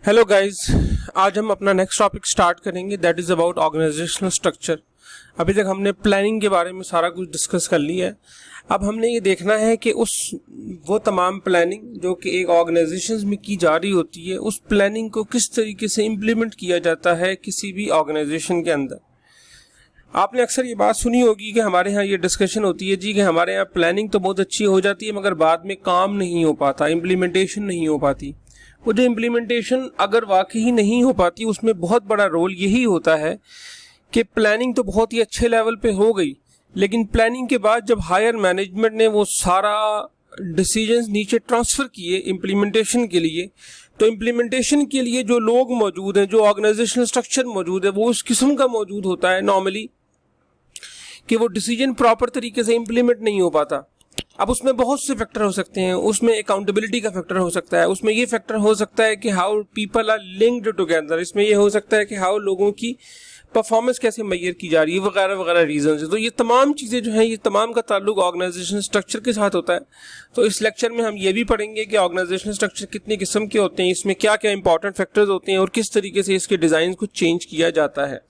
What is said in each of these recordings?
Hello guys, आज हम अपना नेक्स्ट टॉपिक स्टार्ट करेंगे that is about organisational structure. अभी तक हमने प्लानिंग के बारे में सारा कुछ डिस्कस कर लिया है। अब हमने ये देखना है कि वो तमाम प्लानिंग जो कि एक ऑर्गेनाइजेशन में की जा रही होती है, उस प्लानिंग को किस तरीके से इम्प्लीमेंट किया जाता है किसी भी ऑर्गेनाइजेशन के अंदर। आपने अक्सर ये बात सुनी होगी कि हमारे यहाँ ये डिस्कशन होती है जी कि हमारे यहाँ प्लानिंग तो बहुत अच्छी हो जाती है मगर बाद में काम नहीं हो पाता, इम्प्लीमेंटेशन नहीं हो पाती। वो जो इम्प्लीमेंटेशन अगर वाकई नहीं हो पाती उसमें बहुत बड़ा रोल यही होता है कि प्लानिंग तो बहुत ही अच्छे लेवल पे हो गई, लेकिन प्लानिंग के बाद जब हायर मैनेजमेंट ने वो सारा डिसीजंस नीचे ट्रांसफ़र किए इम्प्लीमेंटेशन के लिए, तो इम्प्लीमेंटेशन के लिए जो लोग मौजूद हैं, जो ऑर्गेनाइजेशनल स्ट्रक्चर मौजूद है, वो उस किस्म का मौजूद होता है नॉर्मली कि वो डिसीजन प्रॉपर तरीके से इम्प्लीमेंट नहीं हो पाता। अब उसमें बहुत से फैक्टर हो सकते हैं, उसमें अकाउंटेबिलिटी का फैक्टर हो सकता है, उसमें ये फैक्टर हो सकता है कि how people are linked together, इसमें ये हो सकता है कि हाउ लोगों की परफॉर्मेंस कैसे मैयर की जा रही है, वगैरह वगैरह रीजन है। तो ये तमाम चीज़ें जो हैं, ये तमाम का ताल्लुक ऑर्गेनाइजेशन स्ट्रक्चर के साथ होता है। तो इस लेक्चर में हम ये भी पढ़ेंगे कि ऑर्गेनाइजेशन स्ट्रक्चर कितने किस्म के होते हैं, इसमें क्या क्या इंपॉर्टेंट फैक्टर्स होते हैं और किस तरीके से इसके डिज़ाइन को चेंज किया जाता है।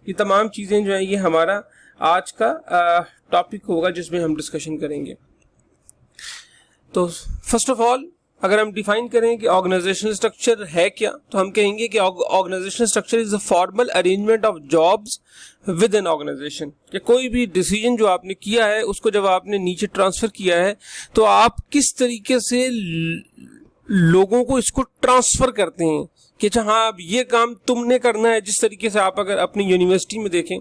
ये तमाम चीज़ें जो हैं ये हमारा आज का टॉपिक होगा जिसमें हम डिस्कशन करेंगे। तो फर्स्ट ऑफ ऑल अगर हम डिफाइन करें कि ऑर्गेनाइजेशनल स्ट्रक्चर है क्या, तो हम कहेंगे कि organisational structure is a formal arrangement of jobs with an organisation. कि कोई भी डिसीजन जो आपने किया है उसको जब आपने नीचे ट्रांसफर किया है तो आप किस तरीके से लोगों को इसको ट्रांसफर करते हैं कि हाँ अब ये काम तुमने करना है। जिस तरीके से आप अगर अपनी यूनिवर्सिटी में देखें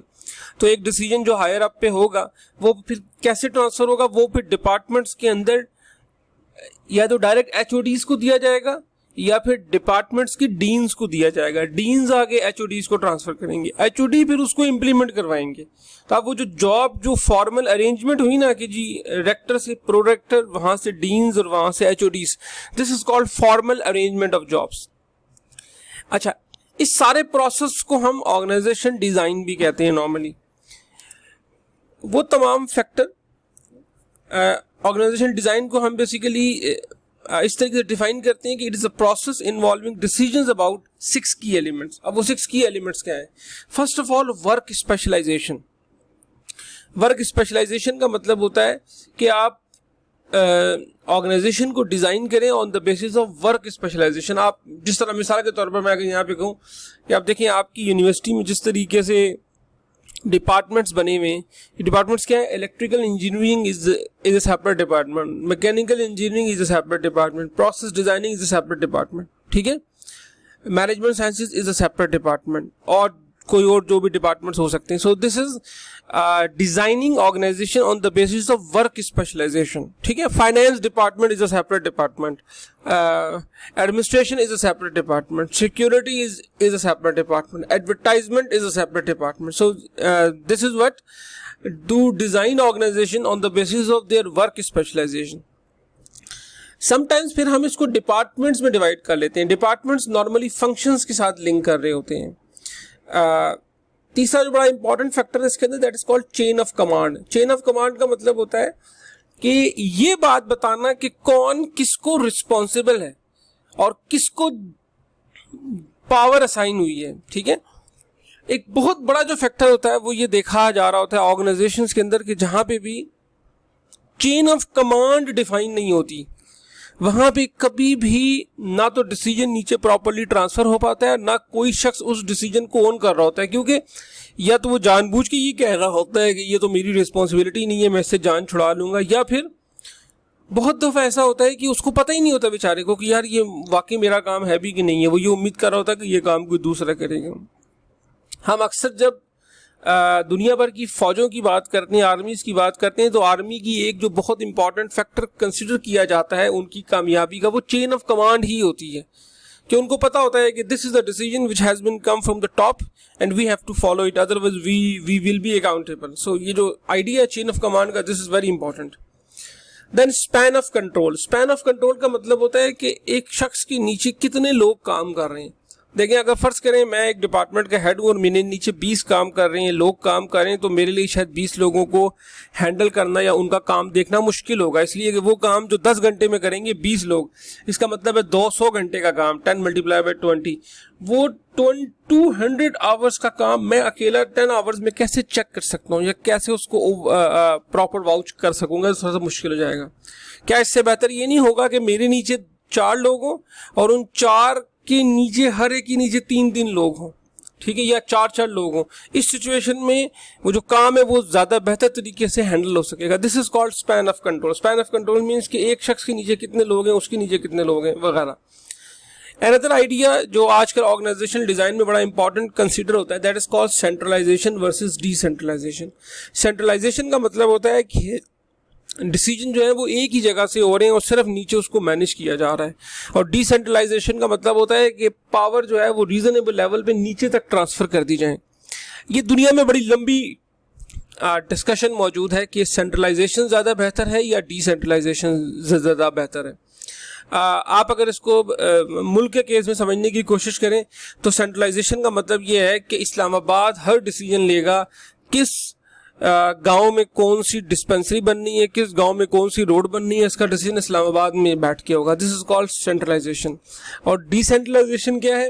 तो एक डिसीजन जो हायर अप पे होगा वो फिर कैसे ट्रांसफर होगा, वो फिर डिपार्टमेंट्स के अंदर या तो डायरेक्ट एचओडीज को दिया जाएगा या फिर डिपार्टमेंट्स की डीन्स को दिया जाएगा। डीन्स आगे एचओडीज को ट्रांसफर करेंगे, एचओडी फिर उसको इम्प्लीमेंट करवाएंगे। तो अब वो जो जॉब जो फॉर्मल अरेंजमेंट हुई ना कि जी रेक्टर से प्रोरेक्टर, वहां से डीन्स और वहां से HODs, this is called formal arrangement of jobs. अच्छा, इस सारे प्रोसेस को हम ऑर्गेनाइजेशन डिजाइन भी कहते हैं नॉर्मली। वो तमाम फैक्टर ऑर्गेनाइजेशन डिजाइन को हम बेसिकली इस तरीके से डिफाइन करते हैं कि it is a process involving decisions about 6 की एलिमेंट्स। अब वो 6 की एलिमेंट्स क्या है? First of all work specialisation. Work specialisation का मतलब होता है कि आप ऑर्गेनाइजेशन को डिजाइन करें on the basis of work specialisation. आप जिस तरह मिसाल के तौर पर मैं अगर यहाँ पे कहूँ कि आप देखें आपकी यूनिवर्सिटी में जिस तरीके से डिपार्टमेंट्स बने हुए हैं, डिपार्टमेंट्स क्या है? Electrical engineering is a separate department, mechanical engineering is a separate department, process designing is a separate department, ठीक है। Management sciences is a separate department और कोई और जो भी डिपार्टमेंट्स हो सकते हैं। So this is designing organisation on the basis of work specialisation, ठीक है। Finance department is a separate department, administration is a separate department, security is a separate department, advertisement is a separate department. So this is what do design organization on the basis of their work specialization. Sometimes फिर हम इसको departments में divide कर लेते हैं। Departments normally functions के साथ link कर रहे होते हैं। तीसरा जो बड़ा इंपॉर्टेंट फैक्टर है इसके अंदर that is called chain of command. Chain of command का मतलब होता है कि ये बात बताना कि कौन किसको रिस्पॉन्सिबल है और किसको पावर असाइन हुई है, ठीक है। एक बहुत बड़ा जो फैक्टर होता है वो ये देखा जा रहा होता है ऑर्गेनाइजेशंस के अंदर कि जहां पे भी चेन ऑफ कमांड डिफाइन नहीं होती वहां पे कभी भी ना तो डिसीजन नीचे प्रॉपर्ली ट्रांसफर हो पाता है, ना कोई शख्स उस डिसीजन को ओन कर रहा होता है, क्योंकि या तो वो जानबूझ के ये कह रहा होता है कि ये तो मेरी रिस्पॉन्सिबिलिटी नहीं है, मैं इससे जान छुड़ा लूंगा, या फिर बहुत दफ़ा ऐसा होता है कि उसको पता ही नहीं होता बेचारे को कि यार ये वाकई मेरा काम है भी कि नहीं है। वो ये उम्मीद कर रहा होता है कि ये काम कोई दूसरा करेगा। हम अक्सर जब दुनिया भर की फौजों की बात करते हैं, आर्मीज की बात करते हैं, तो आर्मी की एक जो बहुत इंपॉर्टेंट फैक्टर कंसिडर किया जाता है उनकी कामयाबी का, वो चेन ऑफ कमांड ही होती है। कि उनको पता होता है कि this is the decision which has been come from the top and we have to follow it, otherwise we will be accountable. So ये जो आइडिया चेन ऑफ कमांड का, this is very important. Then span of control. Span of control का मतलब होता है कि एक शख्स के नीचे कितने लोग काम कर रहे हैं। देखिए, अगर फ़र्ज़ करें मैं एक डिपार्टमेंट का हेड हूँ और मेरे नीचे 20 काम कर रहे हैं, लोग काम कर रहे हैं, तो मेरे लिए शायद 20 लोगों को हैंडल करना या उनका काम देखना मुश्किल होगा, इसलिए कि वो काम जो 10 घंटे में करेंगे 20 लोग, इसका मतलब है 200 घंटे का काम, 10 मल्टीप्लाई बाई 20, वो 200 आवर्स का काम मैं अकेला 10 आवर्स में कैसे चेक कर सकता हूँ या कैसे उसको प्रॉपर वाउच कर सकूँगा, थोड़ा सा मुश्किल हो जाएगा। क्या इससे बेहतर ये नहीं होगा कि मेरे नीचे 4 लोग हों और उन 4 के नीचे हर एक के नीचे 3-3 लोग हों, ठीक है, या 4-4 लोग हों। इस सिचुएशन में वो जो काम है वो ज़्यादा बेहतर तरीके से हैंडल हो सकेगा। This is called span of control. Span of control means कि एक शख्स के नीचे कितने लोग हैं, उसके नीचे कितने लोग हैं वगैरह। अनदर आइडिया जो आजकल ऑर्गेनाइजेशनल डिज़ाइन में बड़ा इंपॉर्टेंट कंसीडर होता है, that is called centralisation versus decentralisation. Centralisation का मतलब होता है कि डिसीजन जो है वो एक ही जगह से हो रहे हैं और सिर्फ नीचे उसको मैनेज किया जा रहा है, और डिसेंट्रलाइजेशन का मतलब होता है कि पावर जो है वो रीजनेबल लेवल पे नीचे तक ट्रांसफ़र कर दी जाए। ये दुनिया में बड़ी लंबी डिस्कशन मौजूद है कि सेंट्रलाइजेशन ज़्यादा बेहतर है या डिसेंट्रलाइजेशन ज़्यादा बेहतर है। आप अगर इसको मुल्क के केस में समझने की कोशिश करें तो सेंट्रलाइजेशन का मतलब ये है कि इस्लामाबाद हर डिसीजन लेगा किस गांव में कौन सी डिस्पेंसरी बननी है, किस गांव में कौन सी रोड बननी है, इसका डिसीजन इस्लामाबाद में बैठ के होगा। This is called centralisation. और डिसेंट्रलाइजेशन क्या है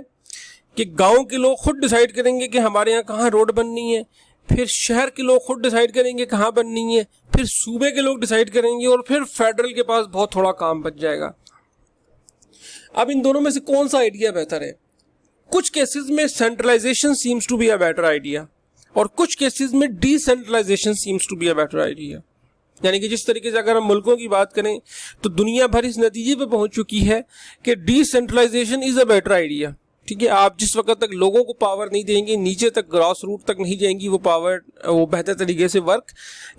कि गांव के लोग खुद डिसाइड करेंगे कि हमारे यहाँ कहाँ रोड बननी है, फिर शहर के लोग खुद डिसाइड करेंगे कहाँ बननी है, फिर सूबे के लोग डिसाइड करेंगे और फिर फेडरल के पास बहुत थोड़ा काम बच जाएगा। अब इन दोनों में से कौन सा आइडिया बेहतर है? कुछ केसेस में centralisation seems to be a better idea और कुछ केसेस में decentralisation seems to be a better idea. यानी कि जिस तरीके से अगर हम मुल्कों की बात करें तो दुनिया भर इस नतीजे पे पहुंच चुकी है कि decentralisation is a better idea. ठीक है, आप जिस वक्त तक लोगों को पावर नहीं देंगे, नीचे तक ग्रॉस रूट तक नहीं जाएंगी, वो पावर वो बेहतर तरीके से वर्क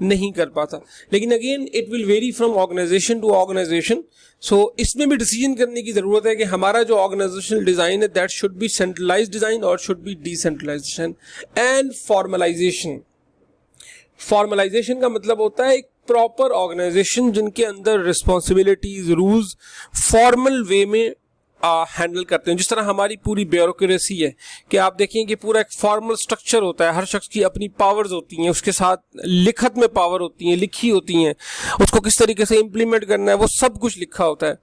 नहीं कर पाता। लेकिन again it will vary from organisation to organisation. So इसमें भी डिसीजन करने की ज़रूरत है कि हमारा जो ऑर्गेनाइजेशनल डिज़ाइन है that should be centralise design और should be decentralisation and formalisation. Formalisation का मतलब होता है एक प्रॉपर ऑर्गेनाइजेशन जिनके अंदर रिस्पॉन्सिबिलिटीज रूल्स फॉर्मल वे में हैंडल करते हैं। जिस तरह हमारी पूरी ब्यूरोक्रेसी है कि आप देखें कि पूरा एक फॉर्मल स्ट्रक्चर होता है, हर शख्स की अपनी पावर्स होती हैं, उसके साथ लिखत में पावर होती हैं, लिखी होती हैं, उसको किस तरीके से इम्प्लीमेंट करना है वो सब कुछ लिखा होता है।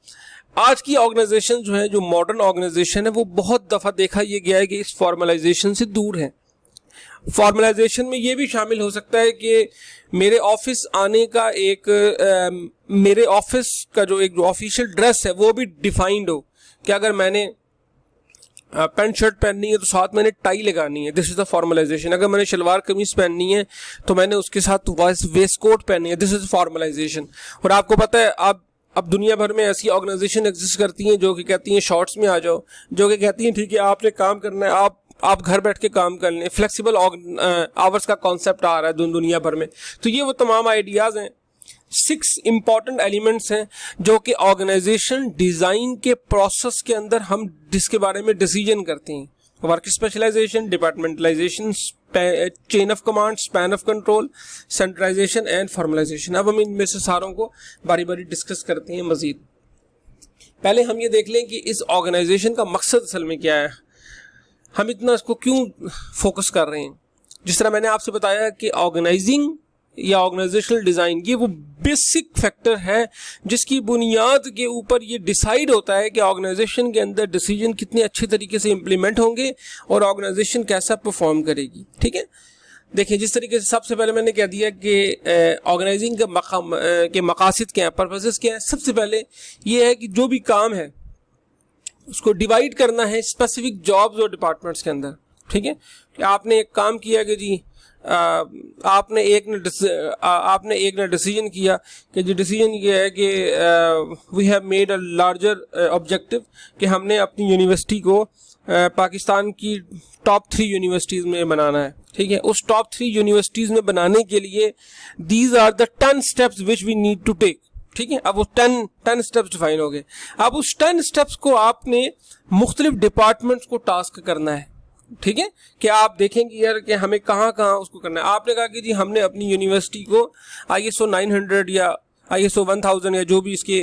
आज की ऑर्गेनाइजेशन जो है, जो मॉडर्न ऑर्गेनाइजेशन है, वो बहुत दफ़ा देखा यह गया है कि इस फॉर्मलाइजेशन से दूर है। फॉर्मलाइजेशन में ये भी शामिल हो सकता है कि मेरे ऑफिस आने का एक मेरे ऑफिस का जो एक ऑफिशियल ड्रेस है वो भी डिफाइंड हो कि अगर मैंने पैंट शर्ट पहननी है तो साथ मैंने टाई लगानी है, दिस इज द फॉर्मलाइजेशन। अगर मैंने शलवार कमीज पहननी है तो मैंने उसके साथ वेस्ट कोट पहननी है, दिस इज फॉर्मलाइजेशन। और आपको पता है अब दुनिया भर में ऐसी ऑर्गेनाइजेशन एग्जिस्ट करती हैं जो कि कहती हैं शॉर्ट्स में आ जाओ, जो कि कहती हैं ठीक है आपने काम करना है, आप घर बैठ के काम कर लें। फ्लेक्सिबल आवर्स का कॉन्सेप्ट आ रहा है दुनिया भर में। तो ये वो तमाम आइडियाज़ हैं, 6 इंपॉर्टेंट एलिमेंट्स हैं जो कि ऑर्गेनाइजेशन डिज़ाइन के प्रोसेस के अंदर हम जिसके बारे में डिसीजन करते हैं। Work specialisation, departmentalisation, chain of command, span of control, centralisation and formalisation. अब हम इनमें से सारों को बारी बारी डिस्कस करते हैं मजीद। पहले हम ये देख लें कि इस ऑर्गेनाइजेशन का मकसद असल में क्या है, हम इतना इसको क्यों फोकस कर रहे हैं। जिस तरह मैंने आपसे बताया कि ऑर्गेनाइजिंग या ऑर्गेनाइजेशनल डिज़ाइन ये वो बेसिक फैक्टर है जिसकी बुनियाद के ऊपर ये डिसाइड होता है कि ऑर्गेनाइजेशन के अंदर डिसीजन कितने अच्छे तरीके से इम्प्लीमेंट होंगे और ऑर्गेनाइजेशन कैसा परफॉर्म करेगी। ठीक है, देखिए जिस तरीके से सबसे पहले मैंने कह दिया कि ऑर्गेनाइजिंग के मकासद क्या हैं, पर्पसेस क्या हैं। सबसे पहले ये है कि जो भी काम है उसको डिवाइड करना है स्पेसिफिक जॉब्स और डिपार्टमेंट्स के अंदर। ठीक है, कि आपने एक काम किया कि जी आपने एक ने डिसीजन किया कि जो डिसीजन ये है कि we have made a larger objective कि हमने अपनी यूनिवर्सिटी को पाकिस्तान की टॉप 3 यूनिवर्सिटीज़ में बनाना है। ठीक है, उस टॉप 3 यूनिवर्सिटीज़ में बनाने के लिए these are the 10 steps which we need to take. ठीक है, अब वो 10 स्टेप्स डिफाइन हो गए। अब उस 10 स्टेप्स को आपने मुख्तलिफ डिपार्टमेंट्स को टास्क करना है। ठीक है, कि आप देखेंगे यार कि हमें कहाँ कहाँ उसको करना है। आपने कहा कि जी हमने अपनी यूनिवर्सिटी को ISO 900 या ISO 1000 या जो भी इसके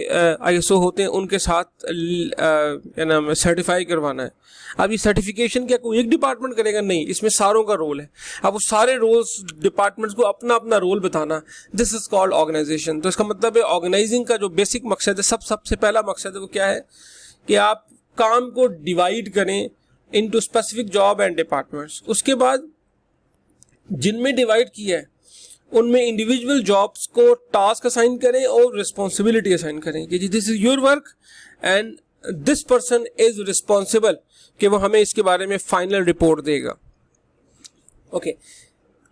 ISO होते हैं उनके साथ क्या नाम है सर्टिफाई करवाना है। अब ये सर्टिफिकेशन क्या कोई एक डिपार्टमेंट करेगा? नहीं, इसमें सारों का रोल है। अब वो सारे रोल्स डिपार्टमेंट्स को अपना अपना रोल बताना, दिस इज कॉल्ड ऑर्गेनाइजेशन। तो इसका मतलब है ऑर्गेनाइजिंग का जो बेसिक मकसद है, सबसे पहला मकसद है वो क्या है कि आप काम को डिवाइड करें into specific job and departments. उसके बाद जिनमें डिवाइड किया है उनमें इंडिविजुअल जॉब्स को टास्क असाइन करें और रिस्पॉन्सिबिलिटी असाइन करें कि this is your work and this person is responsible कि वो हमें इसके बारे में फाइनल रिपोर्ट देगा। ओके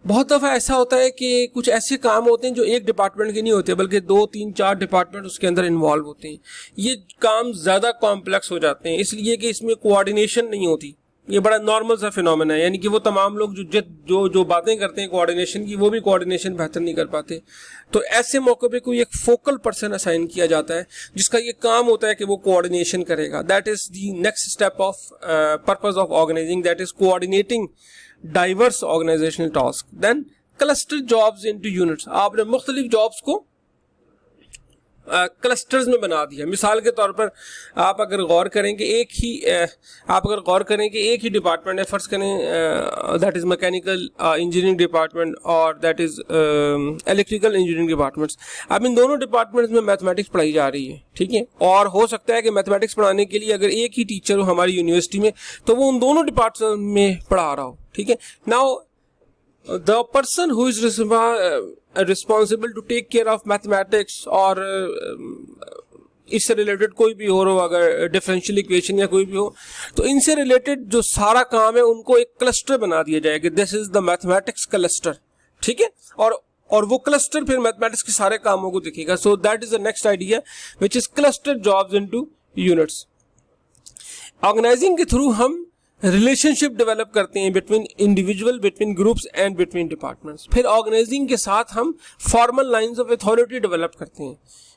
बहुत दफ़ा ऐसा होता है कि कुछ ऐसे काम होते हैं जो एक डिपार्टमेंट के नहीं होते बल्कि 2, 3, 4 डिपार्टमेंट उसके अंदर इन्वॉल्व होते हैं। ये काम ज़्यादा कॉम्प्लेक्स हो जाते हैं इसलिए कि इसमें कोऑर्डिनेशन नहीं होती। ये बड़ा नॉर्मल सा फिनोमेना है, यानी कि वो तमाम लोग जो बातें करते हैं कोऑर्डिनेशन की, वो भी कोऑर्डिनेशन बेहतर नहीं कर पाते। तो ऐसे मौके पे कोई एक फोकल पर्सन असाइन किया जाता है जिसका ये काम होता है कि वो कोऑर्डिनेशन करेगा। That is the next step of purpose of organising, that is coordinating diverse organisational task. Then cluster jobs into units, आपने मुख्तलिफ जॉब्स को क्लस्टर्स में बना दिया। मिसाल के तौर पर आप अगर गौर करें कि एक ही डिपार्टमेंट है, फर्ज करें that is mechanical engineering department और that is electrical engineering departments. अब इन दोनों डिपार्टमेंट्स में मैथमेटिक्स पढ़ाई जा रही है, ठीक है, और हो सकता है कि मैथमेटिक्स पढ़ाने के लिए अगर एक ही टीचर हो हमारी यूनिवर्सिटी में तो वो उन दोनों डिपार्टमेंट में पढ़ा रहा हो, ठीक है। Now the person who is responsible to take care of mathematics और इससे रिलेटेड कोई भी हो, अगर डिफरेंशियल इक्वेशन या कोई भी हो, तो इनसे रिलेटेड जो सारा काम है उनको एक क्लस्टर बना दिया जाएगा, this is the mathematics cluster, ठीक है, और वो क्लस्टर फिर मैथमेटिक्स के सारे कामों को दिखेगा। So that is the next idea which is cluster jobs into units. Organising के थ्रू हम रिलेशनशिप डेवलप करते हैं between individual, between groups and between departments. फिर ऑर्गेनाइजिंग के साथ हम formal lines of authority develop करते हैं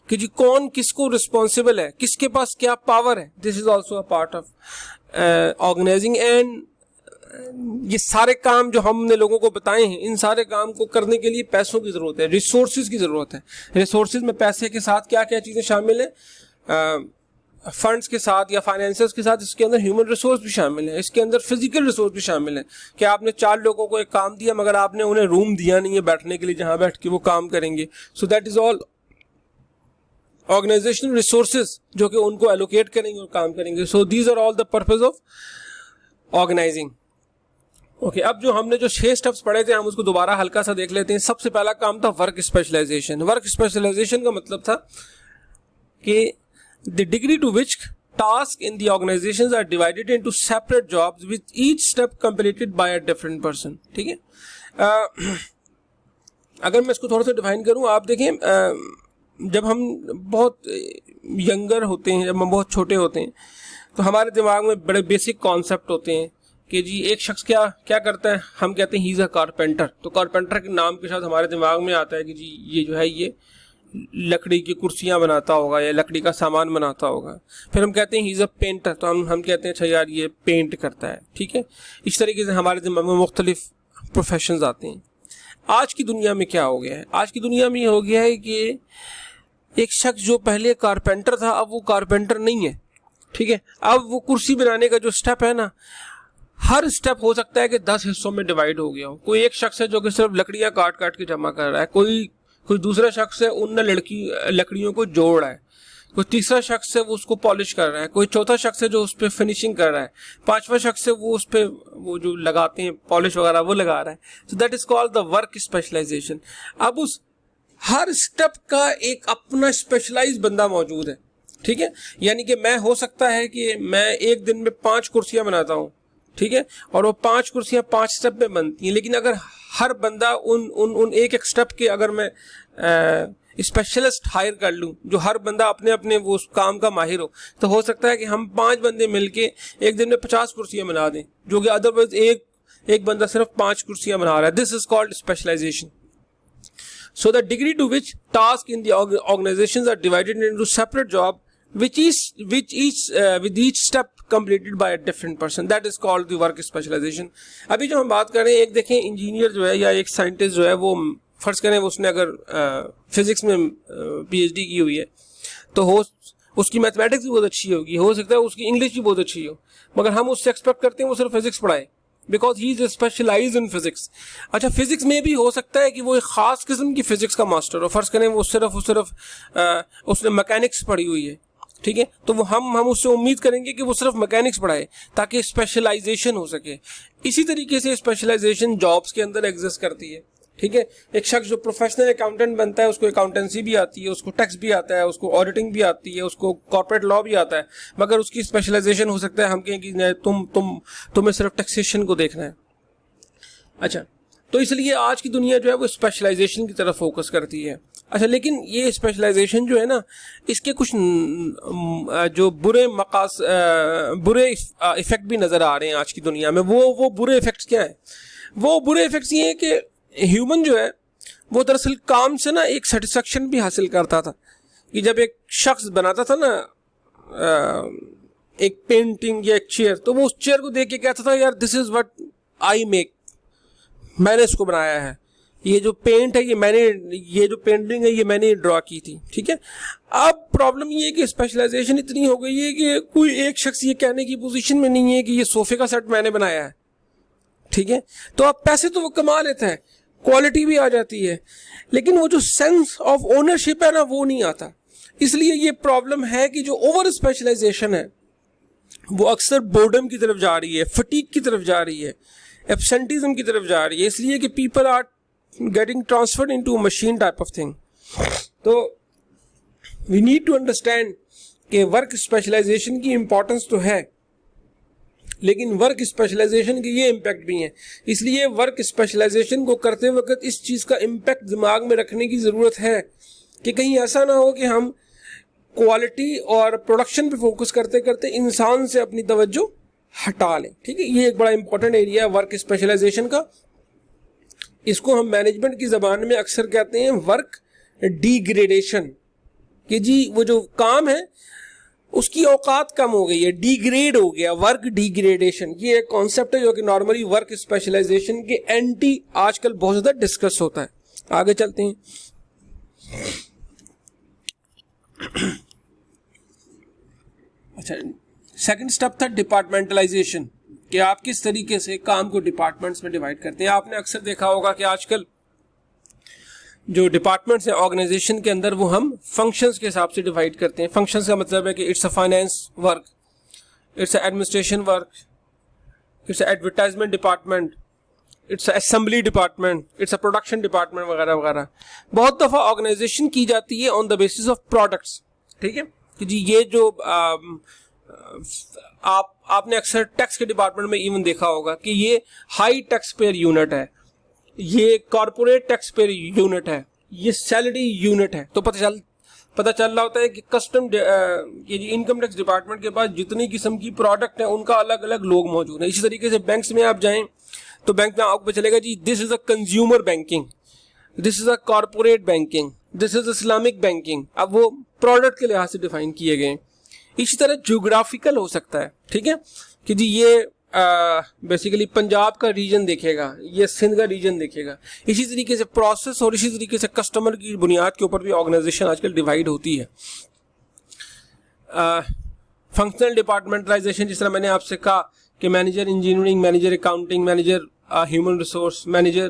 कि जी कौन किसको रिस्पॉन्सिबल है, किसके पास क्या पावर है। This is also a part of organising. And ये सारे काम जो हमने लोगों को बताए हैं, इन सारे काम को करने के लिए पैसों की जरूरत है, रिसोर्सेज की जरूरत है। रिसोर्सेज में पैसे के साथ क्या क्या चीजें शामिल है, फंड्स के साथ या फाइनेंसर्स के साथ इसके अंदर ह्यूमन रिसोर्स भी शामिल है, इसके अंदर फिजिकल रिसोर्स भी शामिल है कि आपने 4 लोगों को एक काम दिया मगर आपने उन्हें रूम दिया नहीं है बैठने के लिए जहां बैठ के वो काम करेंगे। So that is all organisational resources जो कि उनको एलोकेट करेंगे और काम करेंगे। So these are all the purpose of organising. Okay, अब जो हमने जो 6 स्टेप्स पढ़े थे हम उसको दोबारा हल्का सा देख लेते हैं। सबसे पहला काम था वर्क स्पेशलाइजेशन। वर्क स्पेशलाइजेशन का मतलब था कि the degree to which tasks in the organizations are divided into separate jobs with each step completed by a different person, ठीक है। अगर मैं इसको थोड़ा सा डिफाइन करूं, आप देखें जब हम बहुत यंगर होते हैं, जब हम बहुत छोटे होते हैं तो हमारे दिमाग में बड़े बेसिक कॉन्सेप्ट होते हैं कि जी एक शख्स क्या करता है, हम कहते हैं ही इज़ अ कारपेंटर। तो कारपेंटर के नाम के साथ हमारे दिमाग में आता है कि जी ये जो है ये लकड़ी की कुर्सियां बनाता होगा या लकड़ी का सामान बनाता होगा। फिर हम कहते हैं ही इज़ अ पेंटर, तो हम कहते हैं अच्छा यार ये पेंट करता है, ठीक है। इस तरीके से हमारे दिमाग में मुख्तलिफ प्रोफेशंस आते हैं। आज की दुनिया में क्या हो गया है, आज की दुनिया में ये हो गया है कि एक शख्स जो पहले कारपेंटर था अब वो कारपेंटर नहीं है, ठीक है। अब वो कुर्सी बनाने का जो स्टेप है ना, हर स्टेप हो सकता है कि 10 हिस्सों में डिवाइड हो गया हो। कोई एक शख्स है जो कि सिर्फ लकड़ियां काट काट के जमा कर रहा है, कोई दूसरा शख्स है उन लकड़ियों को जोड़ रहा है, कोई तीसरा शख्स है वो उसको पॉलिश कर रहा है, कोई चौथा शख्स है जो उस पर फिनिशिंग कर रहा है, 5वां शख्स है वो उस पर वो जो लगाते हैं पॉलिश वगैरह वो लगा रहा है। So that is called the work specialisation. अब उस हर स्टेप का एक अपना स्पेशलाइज बंदा मौजूद है, ठीक है। यानी कि मैं हो सकता है कि मैं एक दिन में 5 कुर्सियां बनाता हूँ, ठीक है, और वो 5 कुर्सियां 5 स्टेप में बनती हैं। लेकिन अगर हर बंदा उन एक स्टेप के अगर मैं स्पेशलिस्ट हायर कर लूं, जो हर बंदा अपने अपने वो उस काम का माहिर हो, तो हो सकता है कि हम 5 बंदे मिलके एक दिन में 50 कुर्सियां बना दें, जो कि अदरवाइज एक बंदा सिर्फ 5 कुर्सियां बना रहा है। This is called specialisation. So the degree to which tasks in the organizations are divided into separate job, with each step completed by a different person, that is called the work specialization. अभी जो हम बात कर रहे हैं, एक देखें engineer जो है या एक साइंटिस्ट जो है वो फ़र्ज़ करें उसने अगर फिज़िक्स में PhD की हुई है तो हो उसकी मैथमेटिक्स भी बहुत अच्छी होगी, हो सकता है उसकी इंग्लिश भी बहुत अच्छी हो, मगर हम उससे एक्सपेक्ट करते हैं वो सिर्फ फिज़िक्स पढ़ाए because he is specialise in physics. अच्छा, फिज़िक्स में भी हो सकता है कि वो एक ख़ास किस्म की फ़िज़िक्स का मास्टर हो, फ़र्ज़ करें वो सिर्फ उसने मैकेनिक्स पढ़ी हुई है, ठीक है, तो वो हम उससे उम्मीद करेंगे कि वो सिर्फ मैकेनिक्स पढ़ाए ताकि स्पेशलाइजेशन हो सके। इसी तरीके से स्पेशलाइजेशन जॉब्स के अंदर एग्जिस्ट करती है, ठीक है। एक शख्स जो प्रोफेशनल अकाउंटेंट बनता है उसको अकाउंटेंसी भी आती है, उसको टैक्स भी आता है, उसको ऑडिटिंग भी आती है, उसको कॉर्पोरेट लॉ भी आता है, मगर उसकी स्पेशलाइजेशन हो सकता है हम कहें कि तुम्हें सिर्फ टैक्सेशन को देखना है। अच्छा, तो इसलिए आज की दुनिया जो है वो स्पेशलाइजेशन की तरफ फोकस करती है। अच्छा, लेकिन ये स्पेशलाइजेशन जो है ना, इसके कुछ जो बुरे इफेक्ट भी नज़र आ रहे हैं आज की दुनिया में। वो बुरे इफेक्ट्स क्या हैं? वो बुरे इफेक्ट्स ये हैं कि ह्यूमन जो है वो दरअसल काम से ना एक सेटिस्फेक्शन भी हासिल करता था कि जब एक शख्स बनाता था ना एक पेंटिंग या एक चेयर, तो वो उस चेयर को देख के कहता था यार this is what I make, मैंने इसको बनाया है, ये जो पेंट है ये जो पेंटिंग है ये मैंने ड्रॉ की थी, ठीक है। अब प्रॉब्लम ये है कि स्पेशलाइजेशन इतनी हो गई है कि कोई एक शख्स ये कहने की पोजीशन में नहीं है कि ये सोफे का सेट मैंने बनाया है, ठीक है। तो अब पैसे तो वो कमा लेता है, क्वालिटी भी आ जाती है, लेकिन वो जो सेंस ऑफ ओनरशिप है ना वो नहीं आता। इसलिए ये प्रॉब्लम है कि जो ओवर स्पेशलाइजेशन है वो अक्सर बोर्डम की तरफ जा रही है, फटीक की तरफ जा रही है, एब्सेंटिज्म की तरफ जा रही है, इसलिए कि people are getting transferred into machine type of thing. तो वी नीड टू अंडरस्टैंड कि वर्क स्पेशलाइजेशन की इंपॉर्टेंस तो है, लेकिन वर्क स्पेशलाइजेशन के ये इम्पैक्ट भी हैं। इसलिए वर्क स्पेशलाइजेशन को करते वक्त इस चीज़ का इम्पैक्ट दिमाग में रखने की ज़रूरत है कि कहीं ऐसा ना हो कि हम क्वालिटी और प्रोडक्शन पे फोकस करते करते इंसान से अपनी तवज्जो हटा लें, ठीक है। ये एक बड़ा इंपॉर्टेंट एरिया है वर्क स्पेशलाइजेशन का। इसको हम मैनेजमेंट की ज़बान में अक्सर कहते हैं वर्क डिग्रेडेशन, कि जी वो जो काम है उसकी औकात कम हो गई है, डिग्रेड हो गया, वर्क डिग्रेडेशन। ये एक कॉन्सेप्ट है जो कि नॉर्मली वर्क स्पेशलाइजेशन के एंटी आजकल बहुत ज़्यादा डिस्कस होता है। आगे चलते हैं। अच्छा, सेकंड स्टेप था डिपार्टमेंटलाइजेशन, कि आप किस तरीके से काम को डिपार्टमेंट्स में डिवाइड करते हैं। आपने अक्सर देखा होगा कि आजकल जो डिपार्टमेंट्स हैं ऑर्गेनाइजेशन के अंदर वो हम फंक्शंस के हिसाब से डिवाइड करते हैं। फंक्शंस का मतलब है कि it's a finance work, it's a administration work, it's a advertisement department, it's a assembly department, it's a production department वगैरह वगैरह। बहुत दफ़ा ऑर्गेनाइजेशन की जाती है on the basis of products, ठीक है, कि जी ये जो आपने अक्सर टैक्स के डिपार्टमेंट में इवन देखा होगा कि ये हाई टैक्स पेयर यूनिट है, ये कॉर्पोरेट टैक्स पेयर यूनिट है, ये सैलरी यूनिट है। तो पता चल रहा होता है कि ये इनकम टैक्स डिपार्टमेंट के पास जितनी किस्म की प्रोडक्ट है उनका अलग अलग लोग मौजूद हैं। इसी तरीके से बैंक्स में आप जाएं तो बैंक में आपको पता चलेगा जी this is a consumer banking, this is a corporate banking, this is Islamic banking. अब वो प्रोडक्ट के लिहाज से डिफाइन किए गए। इसी तरह ज्योग्राफिकल हो सकता है, ठीक है, कि जी ये बेसिकली पंजाब का रीजन देखेगा, ये सिंध का रीजन देखेगा। इसी तरीके से प्रोसेस और इसी तरीके से कस्टमर की बुनियाद के ऊपर भी ऑर्गेनाइजेशन आजकल डिवाइड होती है। फंक्शनल डिपार्टमेंटलाइजेशन, जिस तरह मैंने आपसे कहा कि manager engineering, manager accounting, manager human resource, manager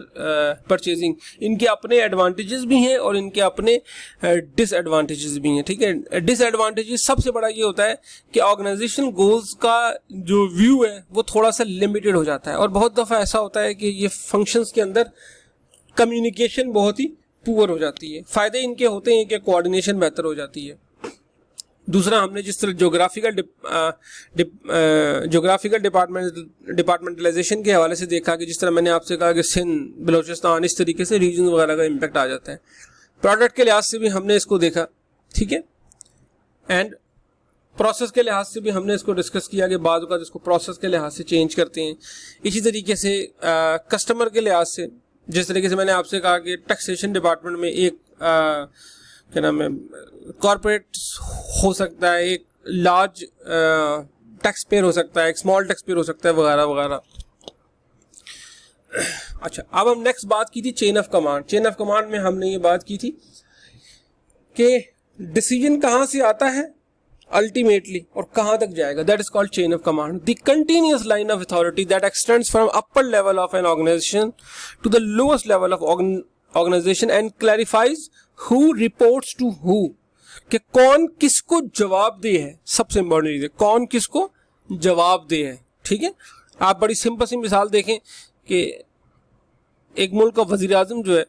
purchasing, इनके अपने एडवांटेजेस भी हैं और इनके अपने डिसएडवांटेजेस भी हैं, ठीक है। डिसएडवांटेजेस सबसे बड़ा ये होता है कि ऑर्गेनाइजेशन गोल्स का जो व्यू है वो थोड़ा सा लिमिटेड हो जाता है और बहुत दफ़ा ऐसा होता है कि ये फंक्शंस के अंदर कम्युनिकेशन बहुत ही पुअर हो जाती है। फ़ायदे इनके होते हैं कि कोऑर्डिनेशन बेहतर हो जाती है। दूसरा, हमने जिस तरह ज्योग्राफिकल डिपार्टमेंटलाइजेशन के हवाले से देखा कि जिस तरह मैंने आपसे कहा कि सिंध, बलोचिस्तान, इस तरीके से रीजन वगैरह का इम्पैक्ट आ जाता है। प्रोडक्ट के लिहाज से भी हमने इसको देखा, ठीक है, एंड प्रोसेस के लिहाज से भी हमने इसको डिस्कस किया कि बाद का इसको प्रोसेस के लिहाज से चेंज करते हैं। इसी तरीके से कस्टमर के लिहाज से, जिस तरीके से मैंने आपसे कहा कि टैक्सेशन डिपार्टमेंट में एक क्या नाम है कॉर्पोरेट हो सकता है, एक लार्ज टैक्स पेयर हो सकता है, एक स्मॉल टैक्स पेयर हो सकता है, वगैरह वगैरह। अच्छा, अब हम नेक्स्ट बात की थी chain of command. Chain of command में हमने ये बात की थी कि डिसीजन कहाँ से आता है अल्टीमेटली और कहाँ तक जाएगा, that is called chain of command. The continuous line of authority that extends from upper level of an organisation to the lowest level of organisation and clarifies who reports to who, कि कौन किसको जवाब दे है। सबसे important चीज है कौन किसको जवाब दे है। ठीक है, आप बड़ी सिंपल सी मिसाल देखें कि एक मुल्क का वजीर आजम जो है,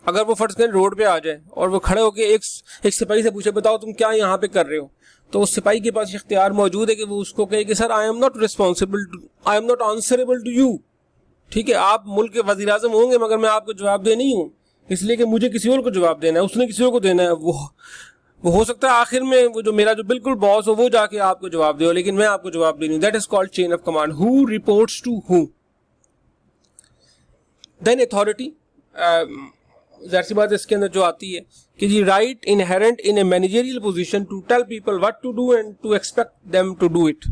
अगर वो फर्ज करें रोड पे आ जाए और वो खड़े होकर एक सिपाही से पूछे बताओ तुम क्या यहाँ पे कर रहे हो, तो उस सिपाही के पास इख्तियार मौजूद है कि वो उसको कहे कि sir I am not responsible, I am not answerable to you. ठीक है, आप मुल्क के वजीर आजम होंगे मगर मैं आपको जवाब दे नहीं हूँ, इसलिए कि मुझे किसी और को जवाब देना है, उसने किसी और को देना है। वो हो सकता है आखिर में वो जो मेरा जो बिल्कुल बॉस हो वो जाके आपको जवाब दे, लेकिन मैं आपको जवाब दे नहीं। That is called chain of command, who reports to who. Then authority, जाहिर सी बात इसके अंदर जो आती है कि जी right inherent in a managerial position to tell people what to do and to expect them to do it.